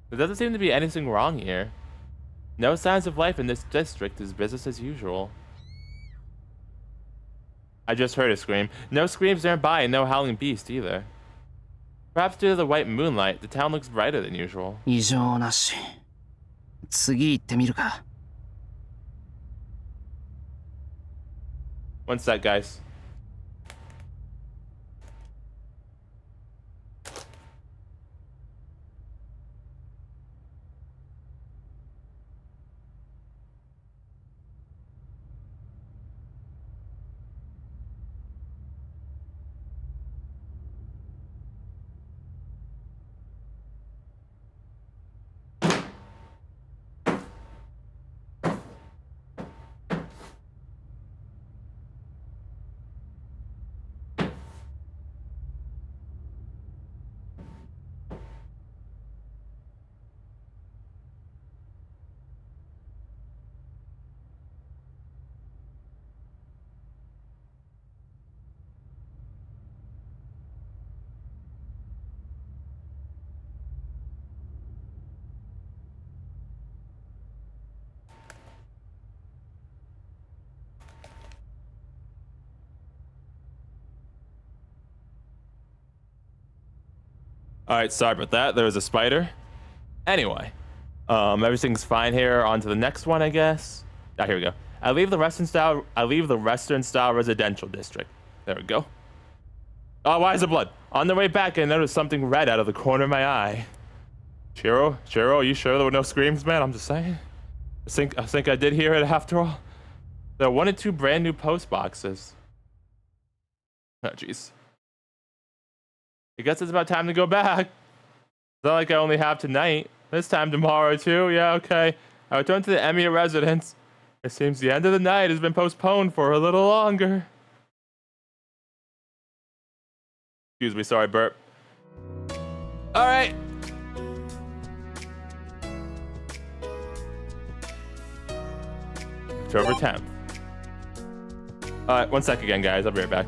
There doesn't seem to be anything wrong here. No signs of life in this district is business as usual. I just heard a scream. No screams nearby and no howling beast either. Perhaps due to the white moonlight, the town looks brighter than usual. 異常なし。次行ってみるか。One sec, guys. Alright, sorry about that. There was a spider. Anyway. Everything's fine here. On to the next one, I guess. Ah, here we go. I leave the Western style residential district. There we go. Oh, why is it blood? On the way back, I noticed something red out of the corner of my eye. Shiro, are you sure there were no screams, man? I'm just saying. I think I did hear it after all. There are 1 and 2 brand new post boxes. Oh, jeez. I guess it's about time to go back. It's not like I only have tonight. This time tomorrow too. Yeah, okay. I return to the Emiya residence. It seems the end of the night has been postponed for a little longer. Excuse me, sorry, burp. Alright. October 10th. Alright, 1 sec again, guys. I'll be right back.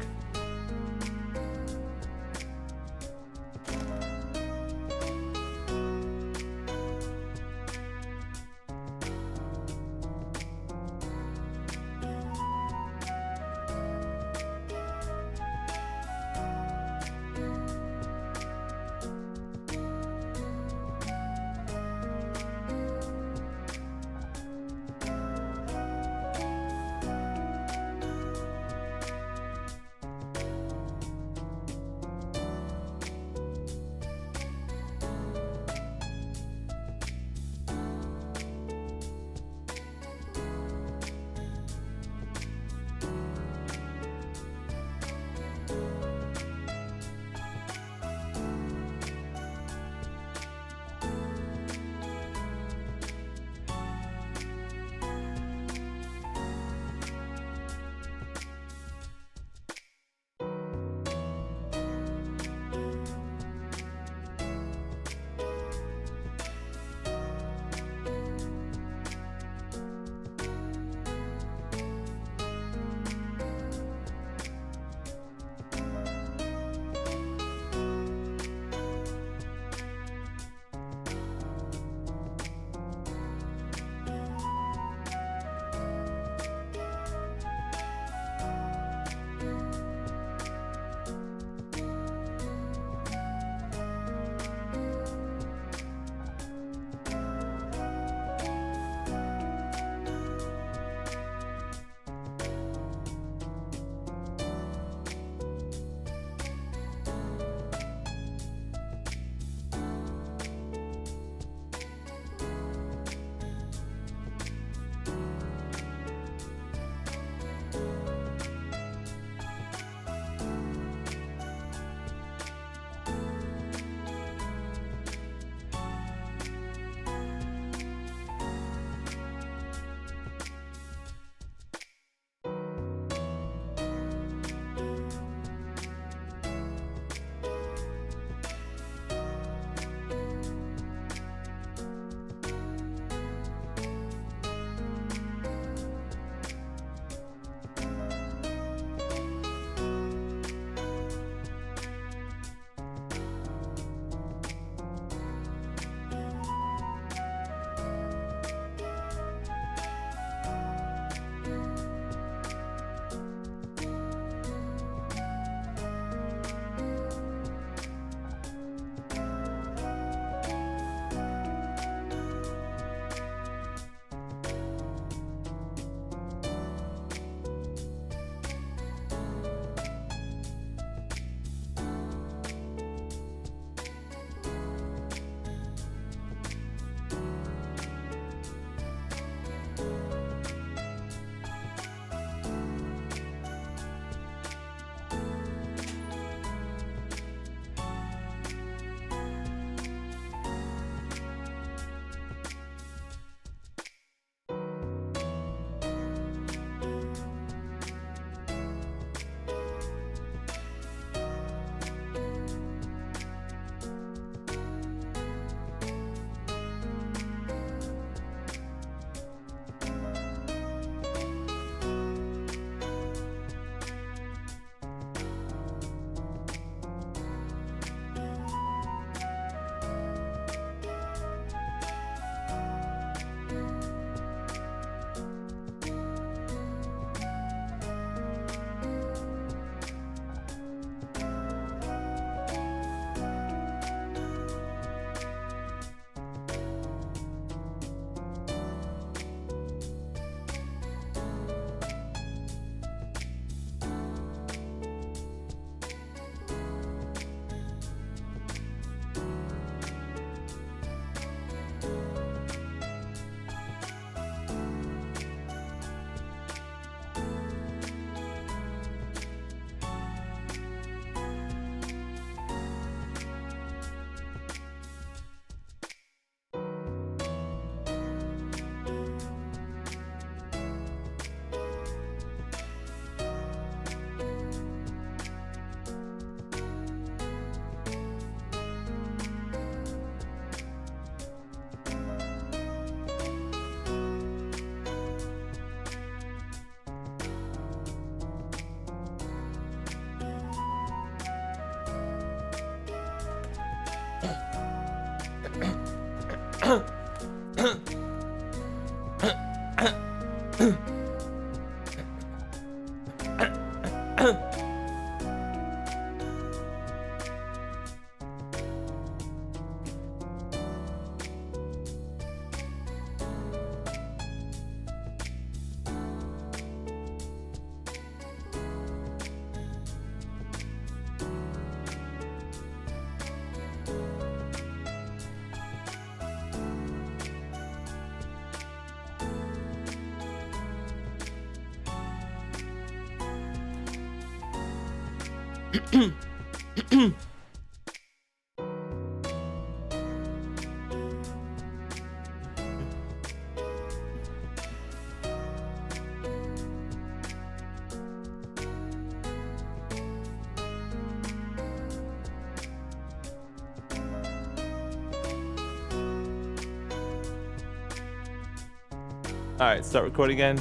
All right, start recording again.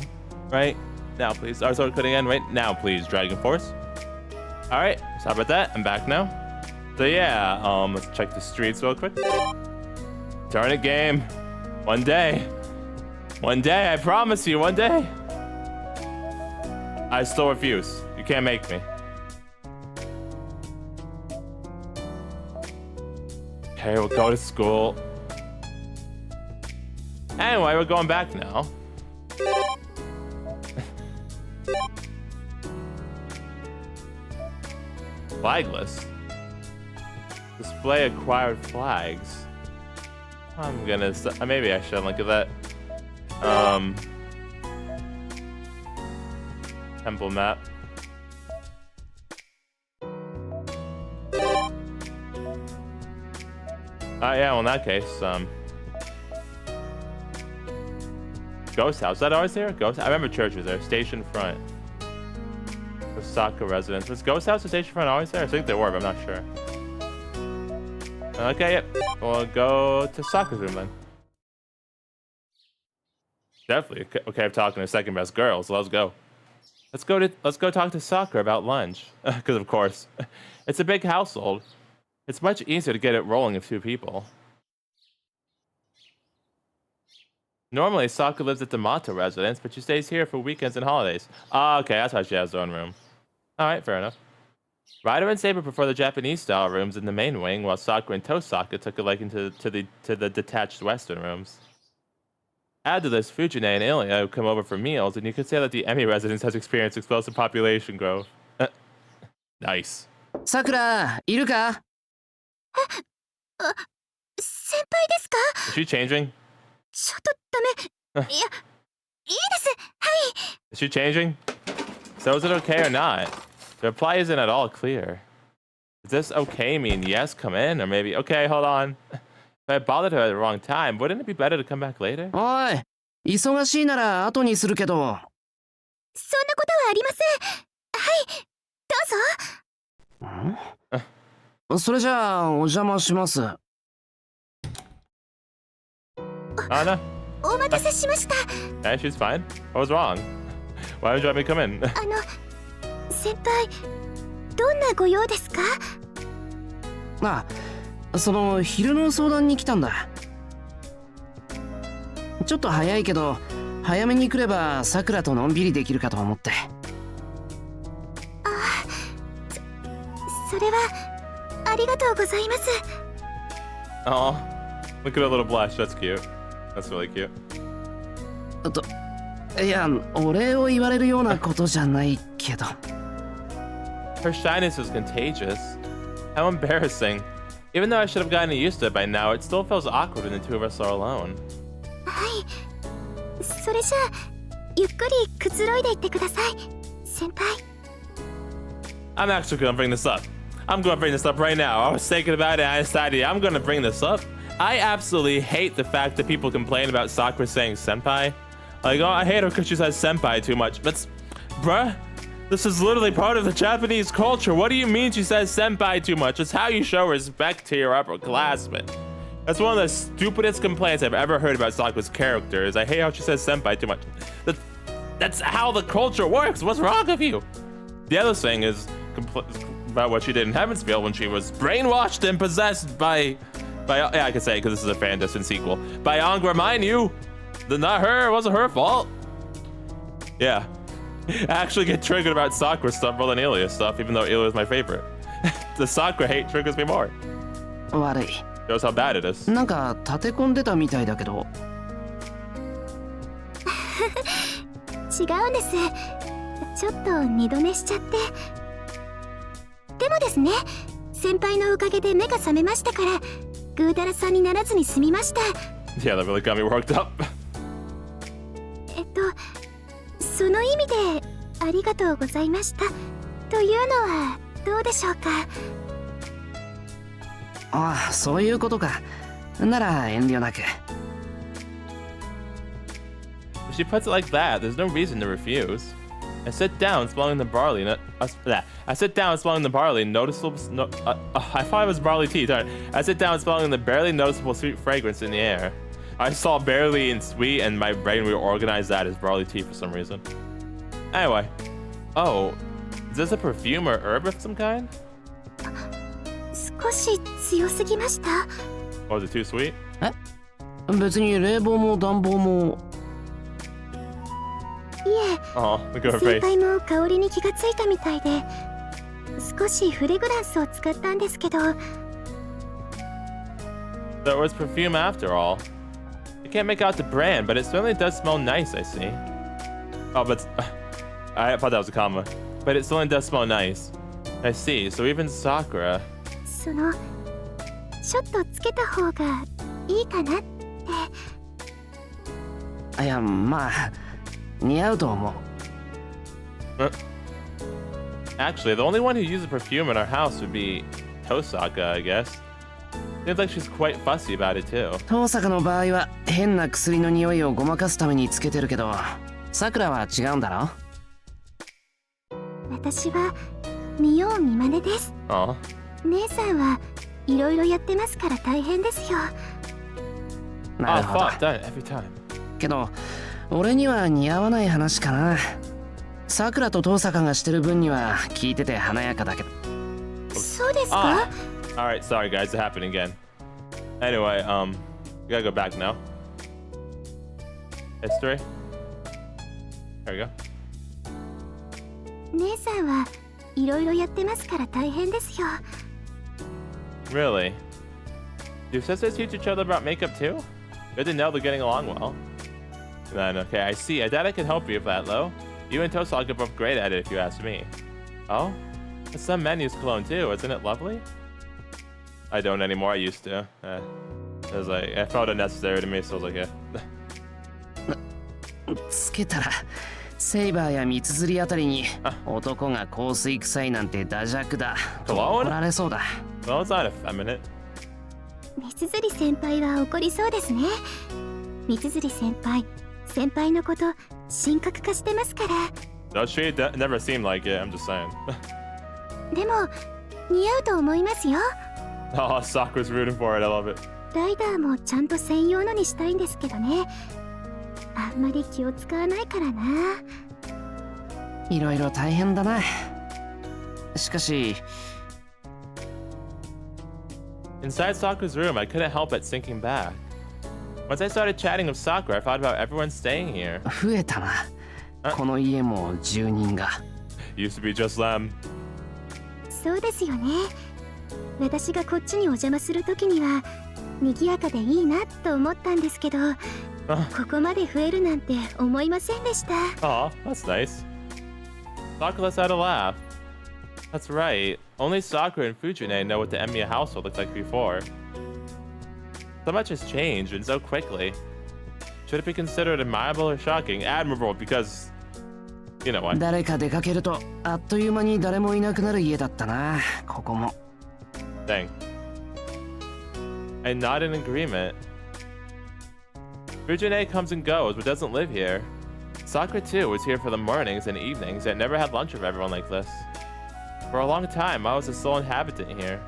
Right now, please. Start recording again. Right now, please. Dragon Force. All right, sorry about that. I'm back now. So yeah, let's check the streets real quick. Darn it, game. One day, I promise you, one day. I still refuse. You can't make me. Okay, we'll go to school. Anyway, we're going back now. Flagless. Display acquired flags. I'm gonna. Maybe I shouldn't look at that. Temple map. Yeah. Well, in that case, Ghost house. Is that always there? Ghost. I remember church was there. Station front. Tohsaka residence. Was Ghost house or station front always there? I think they were, but I'm not sure. Okay, yep. We'll go to Sakura's room then. Definitely a okay of talking to second best girl, so let's go. Let's go talk to Sakura about lunch. Because of course, it's a big household. It's much easier to get it rolling with 2 people. Normally, Sakura lives at the Mato residence, but she stays here for weekends and holidays. Ah, okay, that's why she has her own room. Alright, fair enough. Ryder and Saber prefer the Japanese-style rooms in the main wing, while Sakura and Tohsaka took a liking to the detached western rooms. Add to this, Fujine and Ilya come over for meals, and you could say that the Emi residence has experienced explosive population growth. Nice. Sakura, いるか? 先輩ですか? Is she changing? ちょっとダメ。いや、いいです。はい。 Is she changing? So is it okay or not? The reply isn't at all clear. Does this okay mean yes, come in, or maybe okay, hold on. If I bothered her at the wrong time, wouldn't it be better to come back later? おい、忙しいなら後にするけど。そんなことはありません。はい、どうぞ。それじゃあお邪魔します。Anna? お待たせしました。Yeah, she's fine. What was wrong? Why would you let me come in? 先輩、どんなご用ですか？その昼の相談に来たんだ。ちょっと早いけど、早めに来ればさくらとのんびりできるかと思って。それはありがとうございます。Oh, look at a little blush. That's cute. That's really cute. いや、お礼を言われるようなことじゃないけど。Her shyness is contagious. How embarrassing. Even though I should have gotten used to it by now, it still feels awkward when the 2 of us are alone. はい。それじゃあ、ゆっくりくつろいでいってください、先輩。I'm actually gonna bring this up. I'm gonna bring this up right now. I was thinking about it and I decided I'm gonna bring this up. I absolutely hate the fact that people complain about Sakura saying senpai. Like, oh, I hate her because she says senpai too much. But, bruh, this is literally part of the Japanese culture. What do you mean she says senpai too much? It's how you show respect to your upperclassmen. That's one of the stupidest complaints I've ever heard about Sakura's character, is I hate how she says senpai too much. That's how the culture works. What's wrong with you? The other thing is about what she did in Heavensfield when she was brainwashed and possessed by yeah, I can say it because this is a fandisc sequel. By Angra, mind you. Not her, it wasn't her fault. Yeah. I actually get triggered about Sakura stuff more than Ilya stuff, even though Ilya is my favorite. The Sakura hate triggers me more. 悪い。 Shows how bad it is. なんか立て込んでたみたいだけど。違うんです。ちょっと二度寝しちゃって。でもですね、先輩のおかげで目が覚めましたから、ぐうたらさんにならずに済みました。 Yeah, that really got me worked up. その意味でありがとうございましたというのはどうでしょうか。ああ、そういうことか。なら遠慮なく。If she puts it like that, there's no reason to refuse. I sit down, swallowing the barley. I sit down, swallowing the barley. Noticeable. I thought it was barley tea. Sorry. I sit down, swallowing the barely noticeable sweet fragrance in the air. I saw barley and sweet, and my brain reorganized that as barley tea for some reason. Anyway, oh, is this a perfume or herb of some kind? 少し強すぎました。 Or is it too sweet? 別に冷房も暖房も。いえ、 Oh, look at her 先 face. 輩も香りに気がついたみたいで、少しフレグランスを使ったんですけど。 So it was perfume after all. I can't make out the brand, but it certainly does smell nice, I see. Oh, but I thought that was a comma. But it certainly does smell nice. I see. So even Sakura. そのちょっとつけた方がいいかなって。いや、まあ似合うと思う。Actually, the only one who uses perfume in our house would be Tohsaka, I guess. Seems like she's quite fussy about it too. 遠坂の場合は変な薬の匂いをごまかすためにつけてるけど、さくらは違うんだろ。私は見よう見まねです。 Aw. 姉さんはいろいろやってますから大変ですよ。な Oh, るほど。 fuck, done it every time. けど俺には似合わない話かな。さくらと遠坂がしてる分には聞いてて華やかだけど。そうですか？ Alright, sorry guys, it happened again. Anyway, we gotta go back now. History. There we go. 姉さんはいろいろやってますから大変ですよ。 Really? Do sisters teach each other about makeup too? Good to know they're getting along well. Then, okay, I see. I doubt I can help you with that, though. You and Tohsaka are both great at it, if you ask me. Oh? It's some menus cologne too, isn't it lovely? I don't anymore, I used to. It was like, it felt unnecessary to me, so I was like, yeah. つけたらセイバーや三つ釣りあたりに男が香水臭いなんてダジャクだと怒られそうだ。 Well, it's not effeminate. 三辻先輩は怒りそうですね。三辻先輩のこと神格化してますから。 Does she? That never seemed like it, I'm just saying. でも似合うと思いますよ。 Oh, Sakura's rooting for it, I love it. ライダーもちゃんと専用のにしたいんですけどね。あんまり気を使わないからな。いろいろ大変だな。しかし Inside Sakura's room, I couldn't help but thinking back. Once I started chatting with Sakura, I thought about everyone staying here. 増えたな。この家も住人が。 Used to be just them. そうですよね。私がこっちにお邪魔するときには賑やかでいいなと思ったんですけど、ここまで増えるなんて思いませんでした。 Aw, that's nice. Sakura lets out a laugh. That's right. Only Sakura and Fujine know what the Emiya household looked like before. So much has changed and so quickly. Should it be considered admirable or shocking? Admirable, because you know why. 誰か出かけるとあっという間に誰もいなくなる家だったな。ここも。 Dang. I nod in agreement. Fujine comes and goes, but doesn't live here. Sakura too was here for the mornings and evenings, yet never had lunch with everyone like this. For a long time, I was the sole inhabitant here.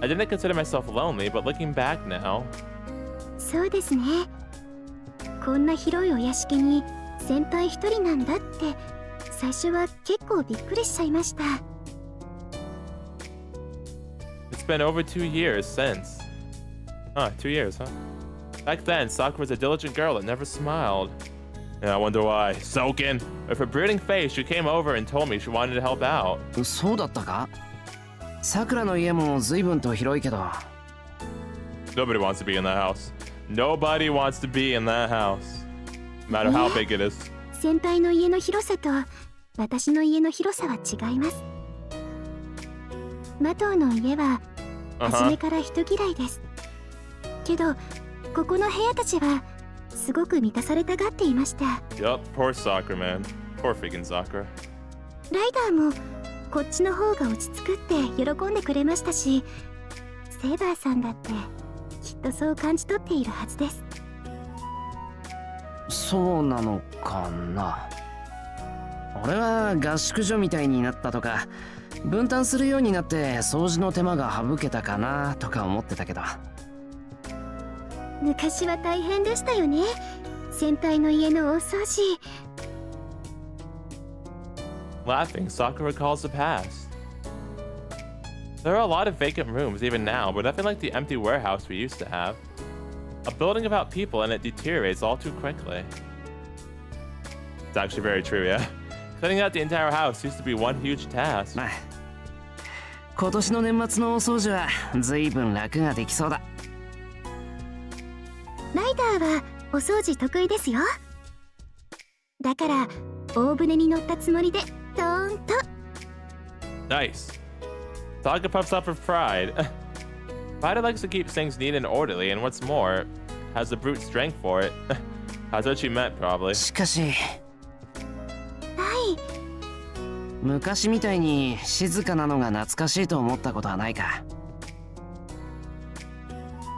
I didn't consider myself lonely, but looking back now... そうですね。こんな広いお屋敷に先輩一人なんだって最初は結構びっくりしちゃいました。 It's been over 2 years since. 2 years, huh? Back then, Sakura was a diligent girl that never smiled. Yeah, I wonder why. Soaking. With a brooding face, she came over and told me she wanted to help out. そうだったか？さくらの家も随分と広いけど。Nobody wants to be in that house. Nobody wants to be in that house. No matter how big it is. 先輩の家の広さと私の家の広さは違います。マトウの家は初めから人嫌いです。けどここの部屋たちはすごく満たされたがっていました。Yup, poor Sakura, man. Poor freaking Sakura. ライダーもこっちの方が落ち着くって喜んでくれましたし、セイバーさんだってきっとそう感じ取っているはずです。そうなのかな。俺は合宿所みたいになったとか、分担するようになって掃除の手間が省けたかなとか思ってたけど。昔は大変でしたよね。先輩の家の大掃除。Laughing, Sakura recalls the past. There are a lot of vacant rooms even now, but nothing like the empty warehouse we used to have. A building without people and it deteriorates all too quickly. It's actually very true, yeah. Cleaning out the entire house used to be one huge task. まあ、今年の年末のお掃除は随分楽ができそうだ。ライダーはお掃除得意ですよ。だから大船に乗ったつもりでドーンと。Nice. Saga puffs up with pride. Pride likes to keep things neat and orderly, and what's more, has the brute strength for it. That's what she meant, probably. しかし、はい。昔みたいに静かなのが懐かしいと思ったことはないか。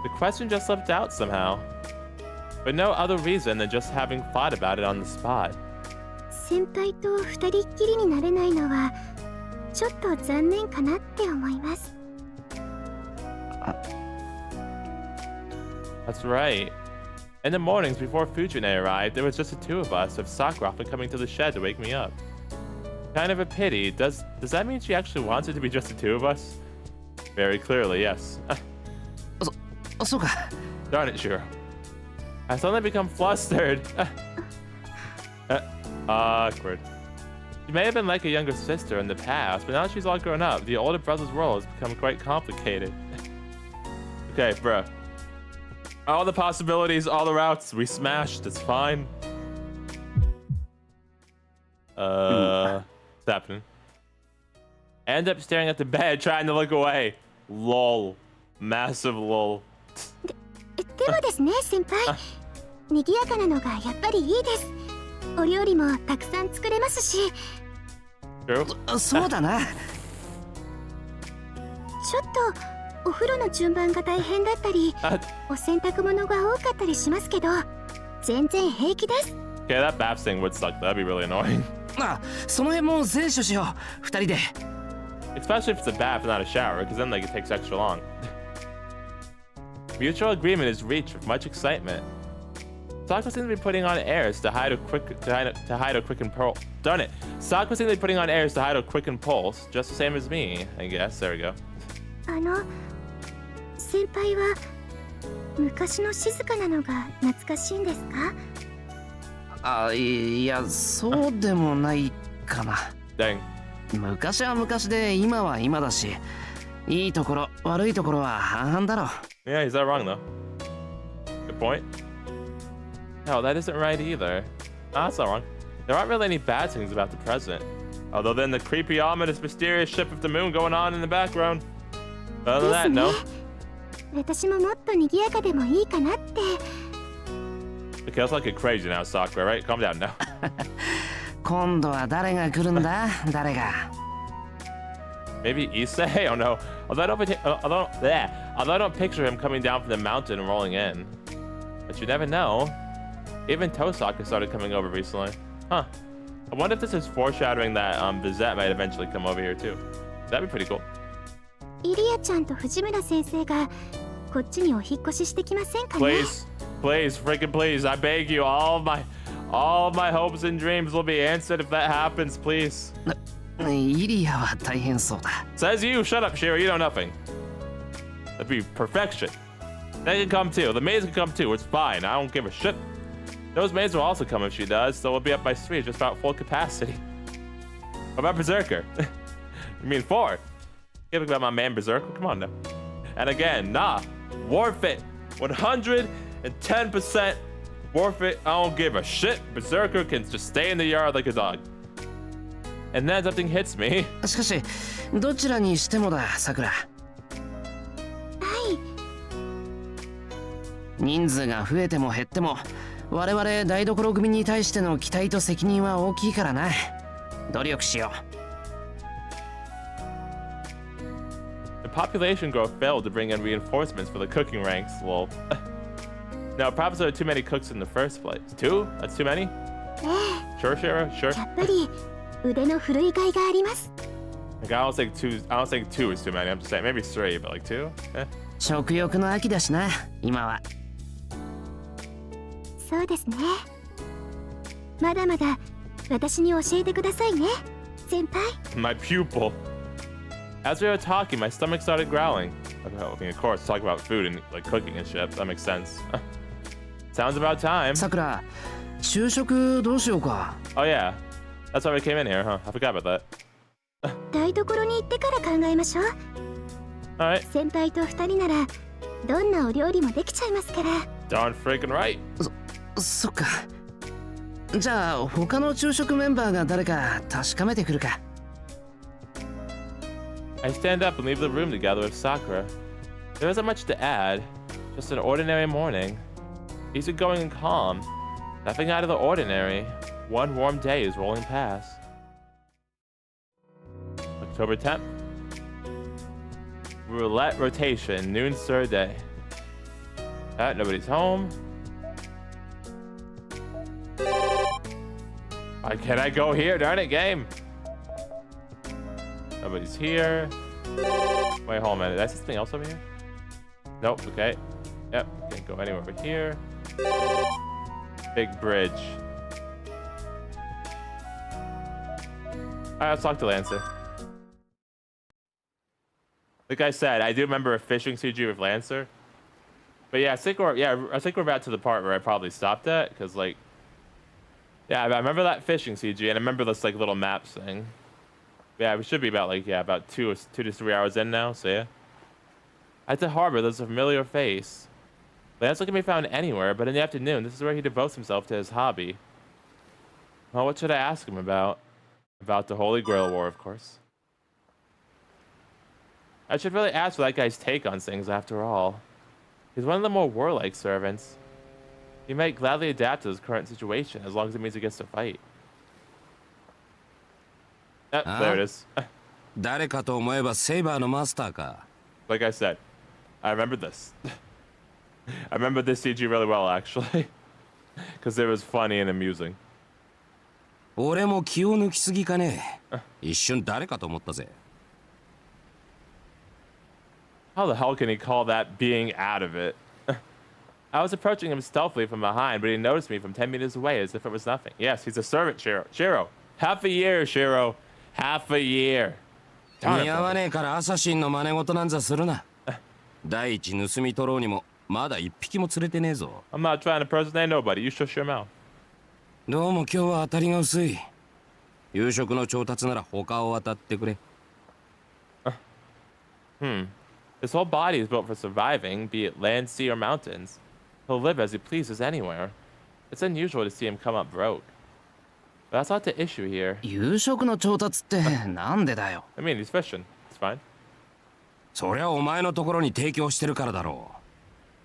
The question just slipped out somehow. But no other reason than just having thought about it on the spot. 先輩と二人っきりになれないのはちょっと残念かなって思います。That's right. In the mornings before Fujine arrived, there was just the two of us, with Sakura often coming to the shed to wake me up. Kind of a pity. Does that mean she actually wants it to be just the two of us? Very clearly, yes. そうか。 Darn it, Shiro. I suddenly become flustered. Awkward. She may have been like a younger sister in the past, but now she's all grown up. The older brother's role has become quite complicated. Okay, bruh. All the possibilities, all the routes, we smashed. It's fine. What's happening? I end up staring at the bed, trying to look away. Lol. Massive lol. でもですね、先輩。賑やかなのがやっぱりいいです。お料理もたくさん作れますし。そうだな。ちょっとお風呂の順番が大変だったり、お洗濯物が多かったりしますけど、全然平気です。Okay, that bath thing would suck. That'd be really annoying. あ、その辺も全処しよう。二人で。Especially if it's a bath and not a shower, because then like it takes extra long. Mutual agreement is reached with much excitement. Sakura seems to be putting on airs to hide a quicken pulse. Darn it! Sakura seems to be putting on airs to hide a quicken pulse, just the same as me, I guess. There we go. 先輩は昔の静かなのが懐かしいんですか？あ、いや、そうでもないかな。Dang. 昔は昔で今は今だし、いいところ悪いところは半々だろう。Yeah, he's not wrong though. Good point. No, that isn't right either. No, that's not wrong. There aren't really any bad things about the present. Other than the creepy, ominous, mysterious ship of the moon going on in the background. Other than that, no. 私ももっと賑やかでもいいかなって。Okay, let's not get crazy now, Sakura, right? Calm down now. 今度は誰が来るんだ？誰が？ Maybe Issei? Oh no. Although I don't picture him coming down from the mountain and rolling in. But you never know. Even Tohsaka started coming over recently. Huh. I wonder if this is foreshadowing that Bizette might eventually come over here too. That'd be pretty cool. イリアちゃんと藤村先生がこっちにお引っ越ししてきませんかね？ Please, please, freaking please, I beg you, all of my hopes and dreams will be answered if that happens, please. イリアは大変そうだ。 Says you, shut up, Shiro, you know nothing. That'd be perfection. They can come too, the maids can come too, it's fine, I don't give a shit. Those maids will also come if she does, so we'll be up by 3, just about full capacity. What about Berserker? You mean 4? Give about my man Berserker, come on now. And again, nah, Warfit, 110% Warfit, I don't give a shit. Berserker can just stay in the yard like a dog. And then something hits me. しかしどちらにしてもださくら。人数が増えても減っても我々台所組に対しての期待と責任は大きいからな。努力しよう。The population growth failed to bring in reinforcements for the cooking ranks, lol. Now, perhaps there are too many cooks in the first place. 2? That's too many? Sure, Shiro? Sure. やっぱり腕の振るいがいがあります。 Like, I don't think two is too many. I'm just saying maybe 3, but like 2? Eh. 食欲の秋だしな今は。そうですね。まだまだ私に教えてくださいね、先輩。 My pupil. As we were talking, my stomach started growling. I mean, of course, talk about food and like cooking and shit. That makes sense. Sounds about time. さくら、昼食どうしようか。Oh yeah, that's why we came in here, huh? I forgot about that. 台所に行ってから考えましょう。 All right. 先輩と2人ならどんなお料理もできちゃいますから。 Darn freaking right. そっか。じゃあ他の昼食メンバーが誰か確かめてくるか。 I stand up and leave the room together with Sakura. There isn't much to add, just an ordinary morning. Easy going and calm. Nothing out of the ordinary. One warm day is rolling past. October 10th. Roulette rotation, noon third day. Nobody's home. Why can't I go here? Darn it, game. Nobody's here. Wait, hold on a minute. Did I see something else over here? Nope, okay. Yep, can't go anywhere over here. Big bridge. Alright, let's talk to Lancer. Like I said, I do remember a fishing CG with Lancer. But yeah, I think we're about to the part where I probably stopped at, because like, yeah, I remember that fishing CG, and I remember this like little maps thing. Yeah, we should be about like, about 2 to 3 hours in now, so yeah. At the harbor, there's a familiar face. Lancer can be found anywhere, but in the afternoon, this is where he devotes himself to his hobby. Well, what should I ask him about? About the Holy Grail War, of course. I should really ask for that guy's take on things after all. He's one of the more warlike servants. He might gladly adapt to his current situation as long as it means he gets to fight. There it is. 誰かと思えばセイバーのマスターか。 Like I said, I remember this. I remember this CG really well, actually. Because it was funny and amusing. 俺も気を抜きすぎかね。一瞬誰かと思ったぜ。 How the hell can he call that being out of it? I was approaching him stealthily from behind, but he noticed me from 10 meters away as if it was nothing. Yes, he's a servant, Shiro. Shiro, half a year, Shiro. Half a year. 似合わねえからアサシンの真似事なんざするな。第一盗み取ろうにもまだ一匹も釣れてねえぞ。 I'm not trying to impersonate nobody. You shush your mouth. どうも今日は当たりが薄い。夕食の調達なら他を渡ってくれ。His whole body is built for surviving, be it land, sea, or mountains. He'll live as he pleases anywhere. It's unusual to see him come up broke. But that's not the issue here. 夕食の調達ってなんでだよ。 I mean, he's fishing. It's fine. そりゃお前のところに提供してるからだろう。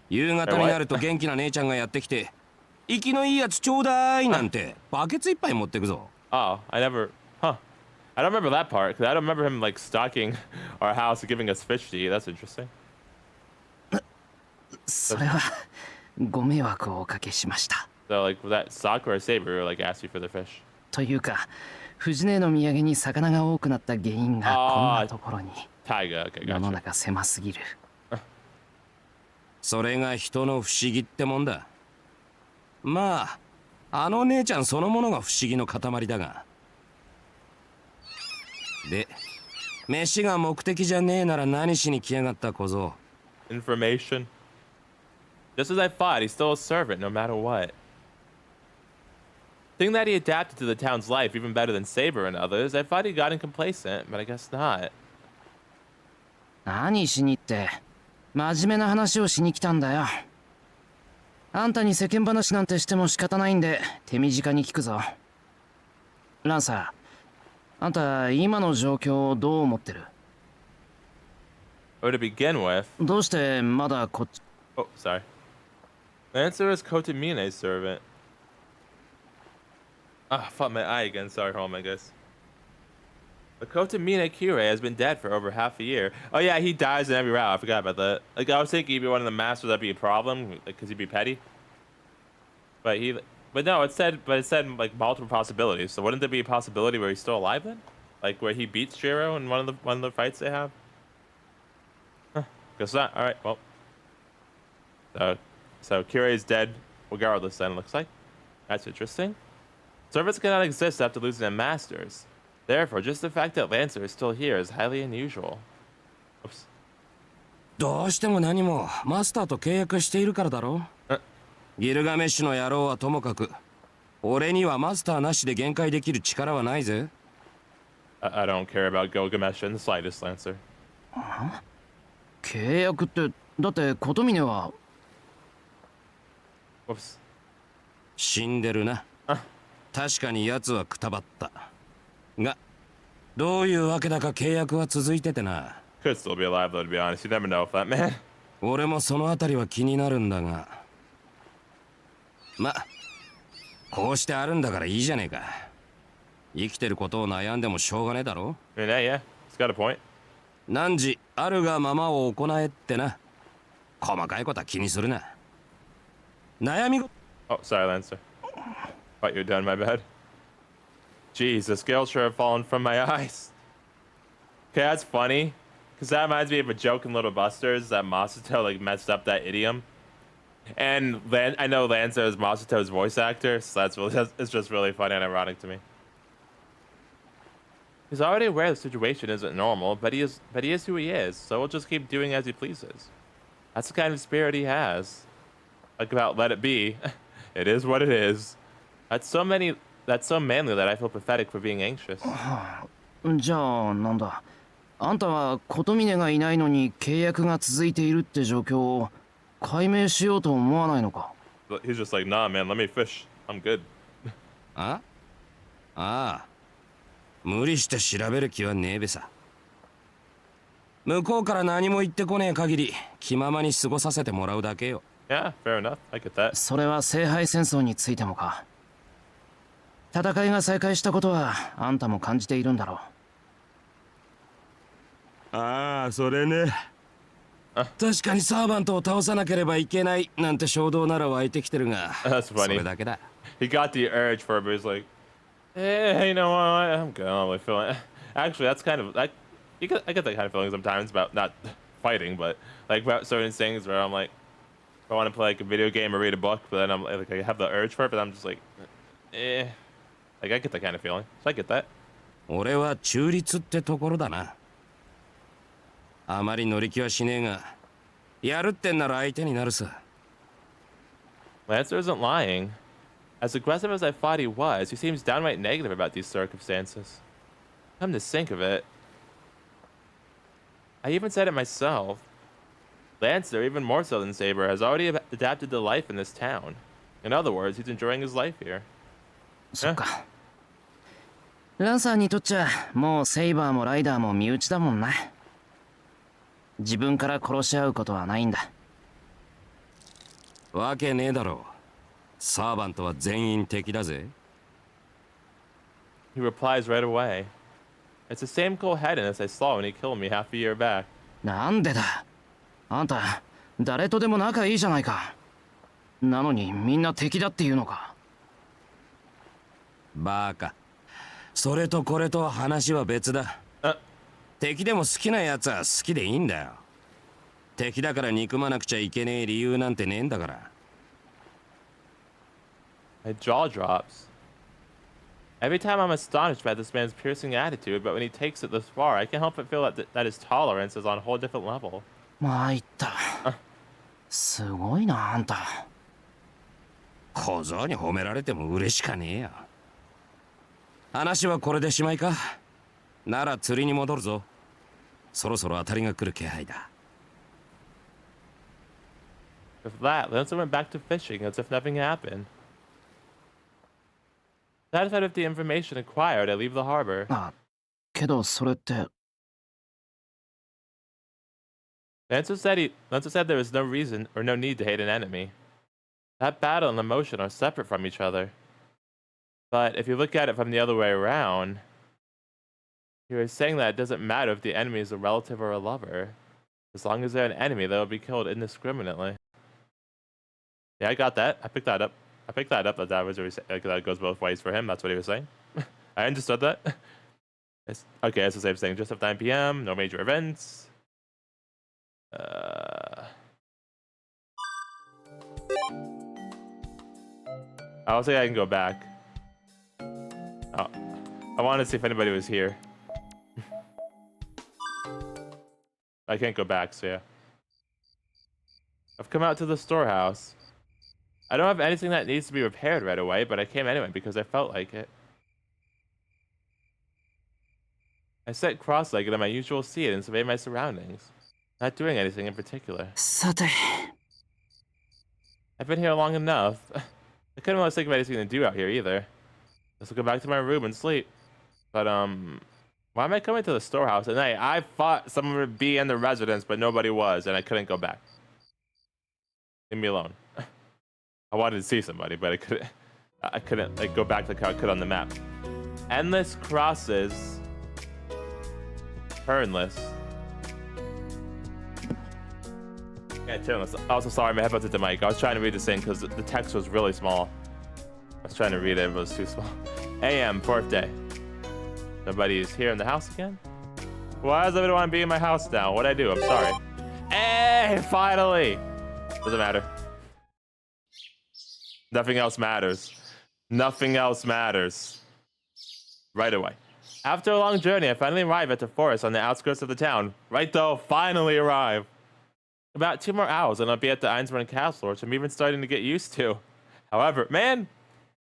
夕方になると元気な姉ちゃんがやってきて、生きのいいやつちょうだいなんてバケツ一杯持ってくぞ。Oh, I don't remember that part, because I don't remember him, like, stocking our house and giving us fish to eat. That's interesting. それはご迷惑をおかけしました。 So, like, with that Sakura or Saber, like, asked you for the fish. というか、藤姉の土産に魚が多くなった原因がこんなところに。Taiga, okay, 世の gotcha. 中狭すぎる。それが人の不思議ってもんだ。まあ、あの姉ちゃんそのものが不思議の塊だが。で、飯が目的じゃねえなら何しに来やがった小僧。Information. Just as I thought, he's still a servant no matter what. Think that he adapted to the town's life even better than Saber and others. I thought he'd gotten complacent, but I guess not. 何しにって真面目な話をしに来たんだよ。あんたに世間話なんてしても仕方ないんで手短に聞くぞ。ランサー、あんた今の状況をどう思ってる？ Or to begin with... どうしてまだこっち... Oh, sorry. The answer is Kotomine's servant. Ah, fought my eye again. Sorry, hold on, my guys. The Kotomine Kirei has been dead for over half a year. Oh yeah, he dies in every route. I forgot about that. Like, I was thinking he'd be one of the masters, that'd be a problem, like, cause he'd be petty. But no, it said like multiple possibilities. So wouldn't there be a possibility where he's still alive then? Like where he beats Shiro in one of the fights they have? Huh, guess not. All right, well. So Kirei's dead regardless. Then it looks like. That's interesting. Servants cannot exist after losing their masters. Therefore, just the fact that Lancer is still here is highly unusual. Oops. どうしても何もマスターと契約しているからだろう。ギルガメッシュの野郎はともかく、俺にはマスターなしで限界できる力はないぜ。I don't care about Gilgamesh in the slightest, Lancer. 契約って、だって琴峰は... Whoops. 死んでるな。確かに奴はくたばった。が、どういうわけだか契約は続いててな。Could still be alive though, to be honest. You never know with that man. 俺もそのあたりは気になるんだが。ま、こうしてあるんだからいいじゃねえか。生きてることを悩んでもしょうがねえだろ。Yeah, it's got a point. 汝あるがままを行えってな。細かいことは気にするな。悩みご... Oh, sorry, Lancer. Thought you were done, my bad. Jeez, the scales sure have fallen from my eyes. Okay, that's funny. Because that reminds me of a joke in Little Busters that Masato, like, messed up that idiom. And I know Lancer is Masato's voice actor, so it's just really funny and ironic to me. He's already aware the situation isn't normal, but he is who he is, so we'll just keep doing as he pleases. That's the kind of spirit he has. Like about let it be. It is what it is. That's so manly that I feel pathetic for being anxious. じゃあなんだ、あんたは琴峰がいないのに契約が続いているって状況を解明しようと思わないのか？ He's just like, nah, man, let me fish. I'm good. ああ、無理して調べる気はねえべさ。向こうから何も言ってこねえ限り気ままに過ごさせてもらうだけよ。Yeah, fair enough. I get that. それは聖杯戦争についてもか。戦いが再開したことはあんたも感じているんだろう。ああ、それね。確かにサーバントを倒さなければいけないなんて衝動なら湧いてきてるが。That's funny. それだけだ。He got the urge for it, but he's like, hey, you know what? I'm good. I don't really feel it. Actually, that's kind of like, I get that kind of feeling sometimes about not fighting, but like about certain things where I'm like, I want to play like a video game or read a book, but then I'm like, I have the urge for it, but I'm just like, like I get that kind of feeling. So I get that. 俺は中立ってところだな。あまり乗り気はしねえが、やるってんなら相手になるさ。Lancer isn't lying. As aggressive as I thought he was, he seems downright negative about these circumstances. Come to think of it, I even said it myself. Lancer, even more so than Saber, has already adapted to life in this town. In other words, he's enjoying his life here. そっか。ランサーにとっちゃもうセイバーもライダーも身内だもんな。自分から殺し合うことはないんだ。わけねえだろう。サーバントは全員敵だぜ。He replies right away. It's the same cold-headedness I saw when he killed me half a year back. なんでだ。あんた誰とでも仲いいじゃないか。なのにみんな敵だっていうのか。バカ。それとこれと話は別だ。敵でも好きなやつは好きでいいんだよ。敵だから憎まなくちゃいけねえ理由なんてねえんだから。My jaw drops. Every time I'm astonished by this man's piercing attitude, but when he takes it this far, I can't help but feel that his tolerance is on a whole different level. 参った。すごいなあんた。小僧に褒められても嬉しかねえよ。話はこれでしまいか。なら釣りに戻るぞ。そろそろ当たりが来る気配だ。With that, Lancer went back to fishing as if nothing happened. Satisfied with the information acquired, I leave the harbor. あ、けどそれって。Lancer said there was no reason or no need to hate an enemy. That battle and emotion are separate from each other. But if you look at it from the other way around, he was saying that it doesn't matter if the enemy is a relative or a lover. As long as they're an enemy, they will be killed indiscriminately. Yeah, I got that. I picked that up. That was what he said. Like, that goes both ways for him. That's what he was saying. I understood that. Okay, it's the same thing. Just at 9 p.m. No major events. I don't think I can go back. Oh, I wanted to see if anybody was here. I can't go back, so yeah. I've come out to the storehouse. I don't have anything that needs to be repaired right away, but I came anyway because I felt like it. I sat cross-legged on my usual seat and surveyed my surroundings, not doing anything in particular. さて。 I've been here long enough. I couldn't really think of anything to do out here either. Let's go back to my room and sleep. But why am I coming to the storehouse at night? I thought someone would be in the residence, but nobody was, and I couldn't go back. Leave me alone. I wanted to see somebody, but I couldn't like go back like how I could on the map. Endless crosses. Turnless. Yeah, turnless. Also, sorry, my headphones hit the mic. I was trying to read this thing because the text was really small. I was trying to read it, but it was too small. AM, 4th day. Nobody's here in the house again? Why does everyone want to be in my house now? What'd I do? I'm sorry. Hey, finally! Doesn't matter. Nothing else matters. Nothing else matters. Right away. After a long journey, I finally arrive at the forest on the outskirts of the town. Right though, finally arrive. About 2 more hours and I'll be at the Einsborn Castle, which I'm even starting to get used to. However, man,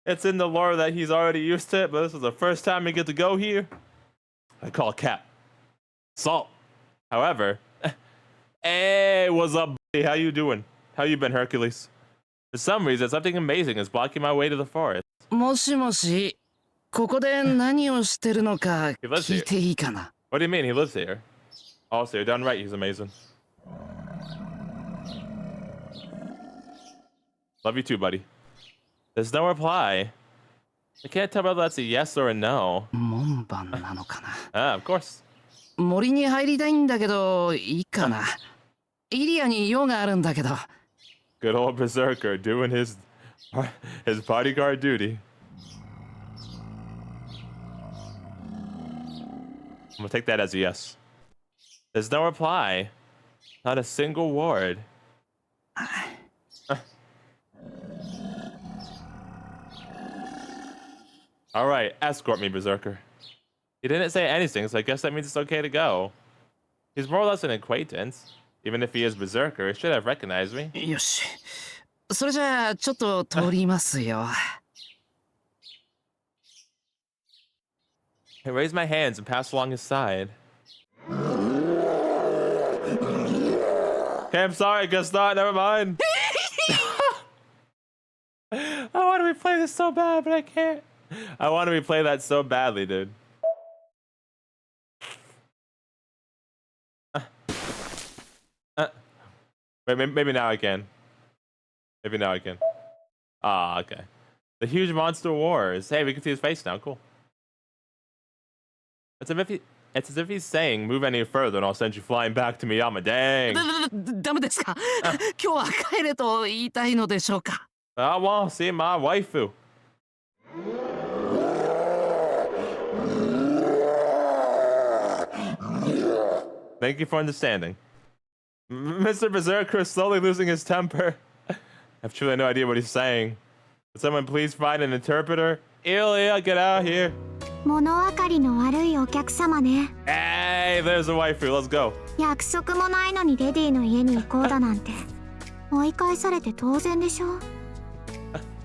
it's in the lore that he's already used to it, but this is the first time we get to go here. I call Cap. Salt. However, hey, what's up, buddy? How you doing? How you been, Hercules? For some reason, something amazing is blocking my way to the forest. もしもし、ここで何をしてるのか聞いていいかな。 What do you mean he lives here? Also, you're done right, he's amazing. Love you too, buddy. There's no reply. I can't tell whether that's a yes or a no. 門番なのかな。Ah, of course. 森に入りたいんだけど、いいかな。イリアに用があるんだけど。 Good old berserker doing his bodyguard duty. I'm gonna take that as a yes. There's no reply. Not a single word. All right, escort me, berserker. He didn't say anything, so I guess that means it's okay to go. He's more or less an acquaintance. Even if he is berserker, he should have recognized me. よし。それじゃあ、ちょっと通りますよ。I raised my hands and passed along his side. Okay, I'm sorry, I guess not. Never mind. I want to replay this so bad, but I can't. I want to replay that so badly, dude. Maybe now I can. Maybe now I can. Ah, okay. The huge monster wars. Hey, we can see his face now. Cool. It's as if he's saying, move any further and I'll send you flying back to Miyama. Dang. ダメですか。今日は帰れと言いたいのでしょうか。I want to see my waifu. Thank you for understanding. Mr. Berserker is slowly losing his temper. I have truly no idea what he's saying. Would someone please find an interpreter? Ilya, get out here. 物分かりの悪いお客様ね。 Hey, there's a waifu. Let's go. 約束もないのにレディの家に行こうだなんて追い返されて当然でしょ。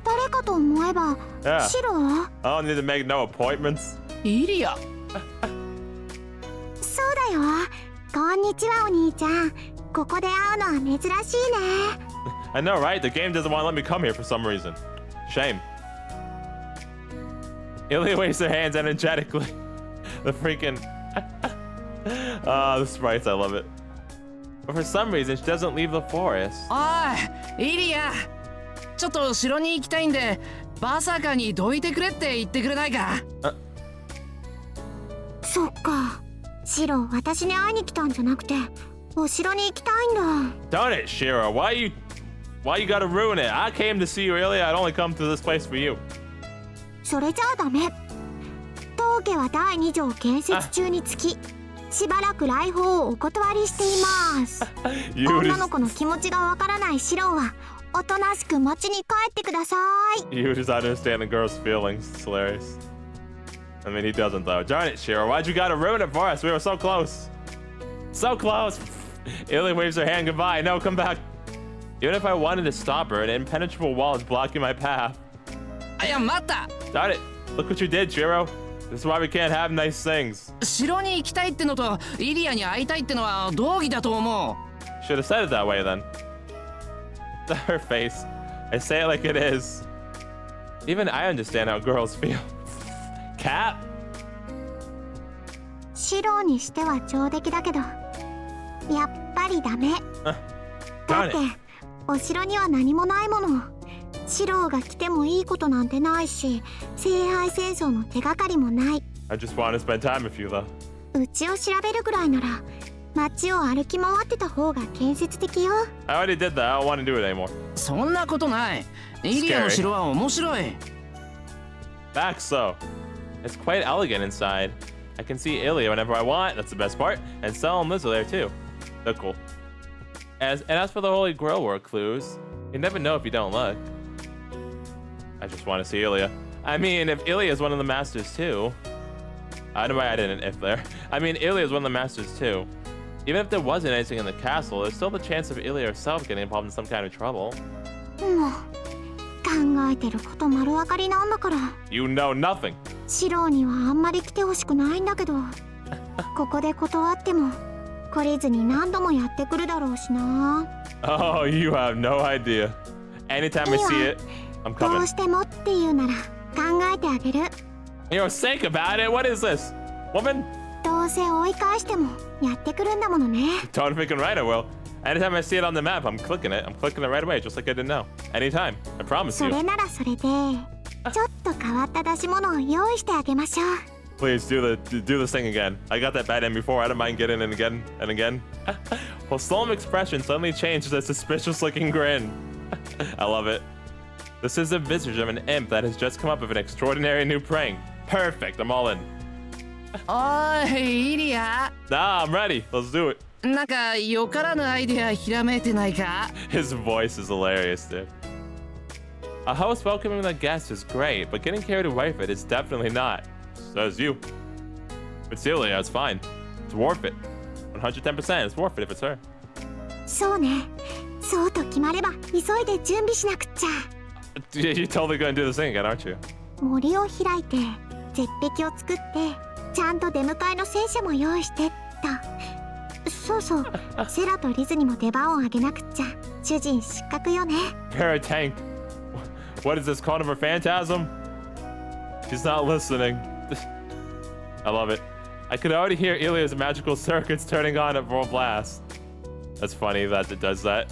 誰かかと思えば、 Yeah. シロ I don't need to make no appointments. イリア。そうだよ。こんにちはお兄ちゃん。ここで会うのは珍しいね。 I know, right? The game doesn't want to let me come here for some reason. Shame. Ilya waves her hands energetically. The freaking... the sprites, I love it. But for some reason, she doesn't leave the forest. おいイリア、ちょっと城に行きたいんでバサカにどいてくれって言ってくれないか。そっか。シロ、私に会いに来たんじゃなくて、お城に行きたいんだ。 Darn it, Shiro. Why you gotta ruin it? I came to see you earlier. I'd only come to this place for you. それじゃあダメ。当家は第2条建設中につき、しばらく来訪をお断りしています。女の子の気持ちがわからないシロは、おとなしく町に帰ってください。 You just understand the girl's feelings. It's hilarious. I mean, he doesn't though. Darn it, Shiro. Why'd you gotta ruin it for us? We were so close. So close. Ilya waves her hand goodbye. No, come back. Even if I wanted to stop her, an impenetrable wall is blocking my path. いや待った。 Darn it. Look what you did, Shiro. This is why we can't have nice things. 城に行きたいってのとイリアに会いたいってのは同義だと思う。 Should have said it that way then. Her face. I say it like it is. Even I understand how girls feel. Cat? シロにしては上出来だけど、やっぱりダメ。だ Darn って it. お城には何もないもの。シロが来てもいいことなんてないし、聖杯戦争の手がかりもない。 I just want to spend time with you though. うちを調べるぐらいなら、街を歩き回ってた方が建設的よ。 I already did that. I don't want to do it anymore. そんなことない。イリアの城は面白い。 Back so. It's quite elegant inside. I can see Ilya whenever I want. That's the best part. And Sel and Liz are there too. They're cool. As for the Holy Grail War clues, you never know if you don't look. I just want to see Ilya. I mean, if Ilya is one of the masters too. I don't know why I didn't if there. I mean, Ilya is one of the masters too. Even if there wasn't anything in the castle, there's still the chance of Ilya herself getting involved in some kind of trouble. もう考えてること丸分かりなんだから。 You know nothing. シロにはあんまり来てほしくないんだけど、ここで断っても懲りずに何度もやってくるだろうしな。 Oh, you have no idea. Anytime I see it, I'm ど coming. うしてもっていうなら考えてあげる。 You're sick about it? What is this? Woman? どうせ追い返してもやってくるんだものね。 Don't think I'm right, I will. Anytime I see it on the map, I'm clicking it. I'm clicking it right away, just like I did now. Anytime. I promise そ you. れならそれで、ちょっと変わった出し物を用意してあげましょう。 Please do this thing again. I got that bad in before. I don't mind getting it again and again. Well, solemn expression suddenly changed to a suspicious-looking grin. I love it. This is the visage of an imp that has just come up with an extraordinary new prank. Perfect. I'm all in. おいイリア、 Nah, I'm ready. Let's do it. なんかよからぬアイデアひらめいてないか。 His voice is hilarious, dude. A host welcoming the guests is great, but getting carried away with it is definitely not. Says you. But Celia, it's fine. It's worth it. 110%. It's worth it if it's her. そうね。そうと決まれば急いで準備しなくっちゃ。You're totally gonna do this thing again, aren't you? 森を開いて絶壁を作ってちゃんと出迎えの戦車も用意してと。そうそう。セラとリズにも出番をあげなくっちゃ。主人失格よね。 Paratank. What is this, called of a phantasm? She's not listening. I love it. I could already hear Ilya's magical circuits turning on at full blast. That's funny that it does that.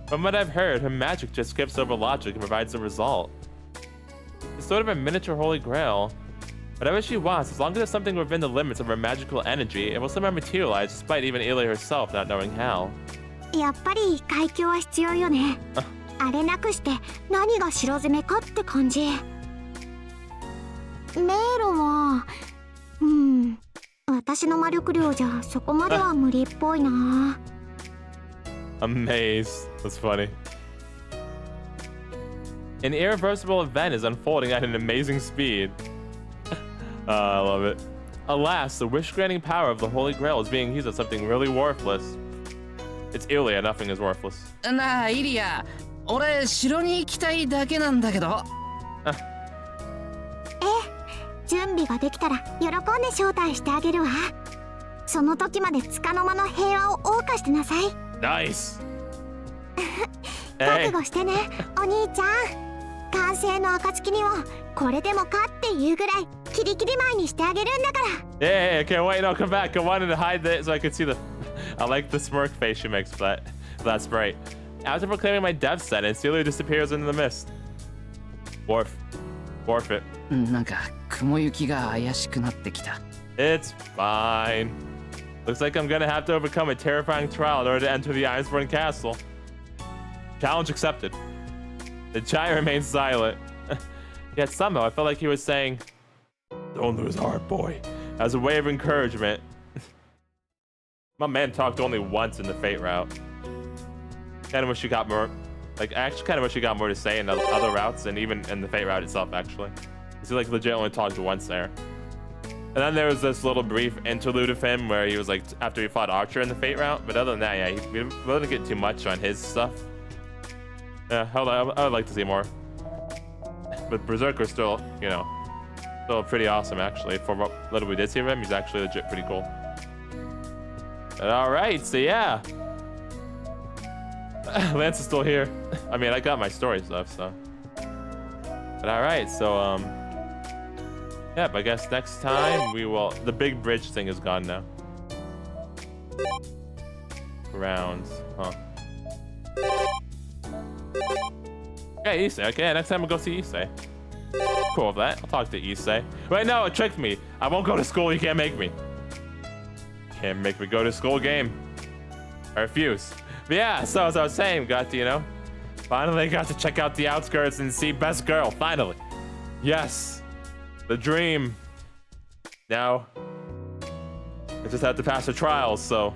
From what I've heard, her magic just skips over logic and provides the result. It's sort of a miniature holy grail. Whatever she wants, as long as it's something within the limits of her magical energy, it will somehow materialize despite even Ilya herself not knowing how. やっぱり海峡は必要よね。あれなくして何が城攻めかって感じ。迷路は、私の魔力量じゃそこまでは無理っぽいな。A maze. That's funny. An irreversible event is unfolding at an amazing speed. I love it. Alas, the wish-granting power of the Holy Grail is being used as something really worthless. It's Ilya, nothing is worthless. なあイリア、俺城に行きたいだけなんだけど。準備ができたら喜んで招待してあげるわ。その時まで束の間の平和を謳歌してなさい。Nice. 覚 Hey. 悟してね、お兄ちゃん。完成の暁にはこれでもかっていうぐらいキリキリ前にしてあげるんだから。 Yeah, okay, wait, no, come back. I wanted to hide it so I could see the... I like the smirk face she makes, but that's right. After proclaiming my death sentence, Celia disappears into the mist. Forfeit. なんか雲行きが怪しくなってきた。It's fine. Looks like I'm gonna have to overcome a terrifying trial in order to enter the Iceborne Castle. Challenge accepted. The giant remains silent. Yet somehow I felt like he was saying, "Don't lose heart, boy," as a way of encouragement. My man talked only once in the Fate route. Kind of wish you got more. Like, I actually kind of wish you got more to say in the other routes and even in the Fate route itself, actually. He like legit only talked once there. And then there was this little brief interlude of him where he was like, after he fought Archer in the Fate route. But other than that, yeah, we didn't get too much on his stuff. Yeah, I would like to see more. But Berserker's still, you know, still pretty awesome, actually. For what little we did see of him, he's actually legit pretty cool. But alright, so yeah. Lance is still here. I mean, I got my story stuff, so. But alright, so, yeah, but I guess next time we will... The big bridge thing is gone now. Rounds, huh. Yeah, Issei. Okay, next time we'll go see Issei. Cool with that. I'll talk to Issei. Wait, no, it tricked me. I won't go to school. You can't make me. Can't make me go to school, game. I refuse. But yeah, so as I was saying, got to, you know, finally got to check out the outskirts and see Best Girl. Finally. Yes. The dream. Now, I just have to pass the trials. So,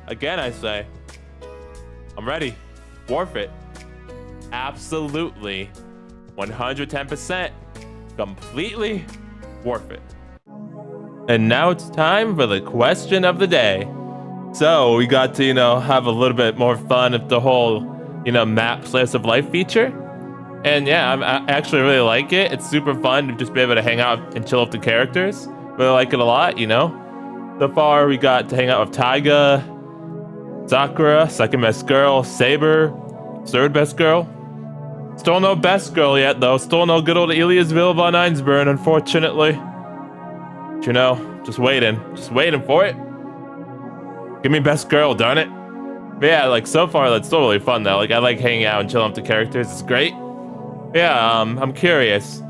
again, I say, I'm ready. Forfeit. Absolutely 110% completely worth it. And now it's time for the question of the day. So we got to, you know, have a little bit more fun with the whole, you know, map slice of life feature. And yeah, I actually really like it. It's super fun to just be able to hang out and chill with the characters. Really like it a lot, you know. So far we got to hang out with Taiga, Sakura, second best girl, Saber, third best girl. Still no best girl yet, though. Still no good old Eliasville von Einsburn, unfortunately. But you know, just waiting for it. Give me best girl, darn it. But yeah, like so far, that's still really fun though. Like I like hanging out and chilling with the characters. It's great. Yeah, I'm curious.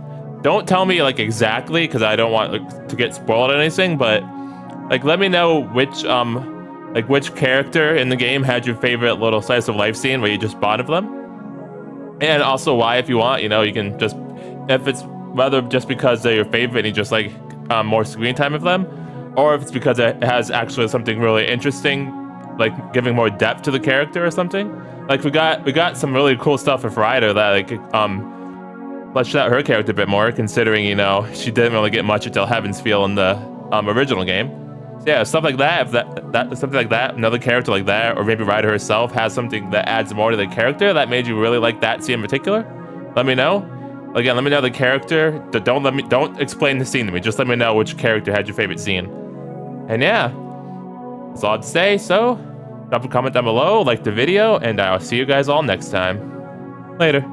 Don't tell me like exactly, because I don't want like, to get spoiled or anything. But like, let me know which character in the game had your favorite little slice of life scene where you just bonded with them. And also why, if you want, you know, you can just, if it's whether just because they're your favorite and you just like more screen time with them, or if it's because it has actually something really interesting, like giving more depth to the character or something. Like we got some really cool stuff with Ryder that like fleshed out her character a bit more, considering, you know, she didn't really get much until Heaven's Feel in the original game. So yeah, stuff like that, if that something like that, another character like that, or maybe Ryder herself has something that adds more to the character that made you really like that scene in particular, let me know. Again, let me know the character. Don't explain the scene to me. Just let me know which character had your favorite scene. And yeah, that's all I'd say. So drop a comment down below, like the video, and I'll see you guys all next time. Later.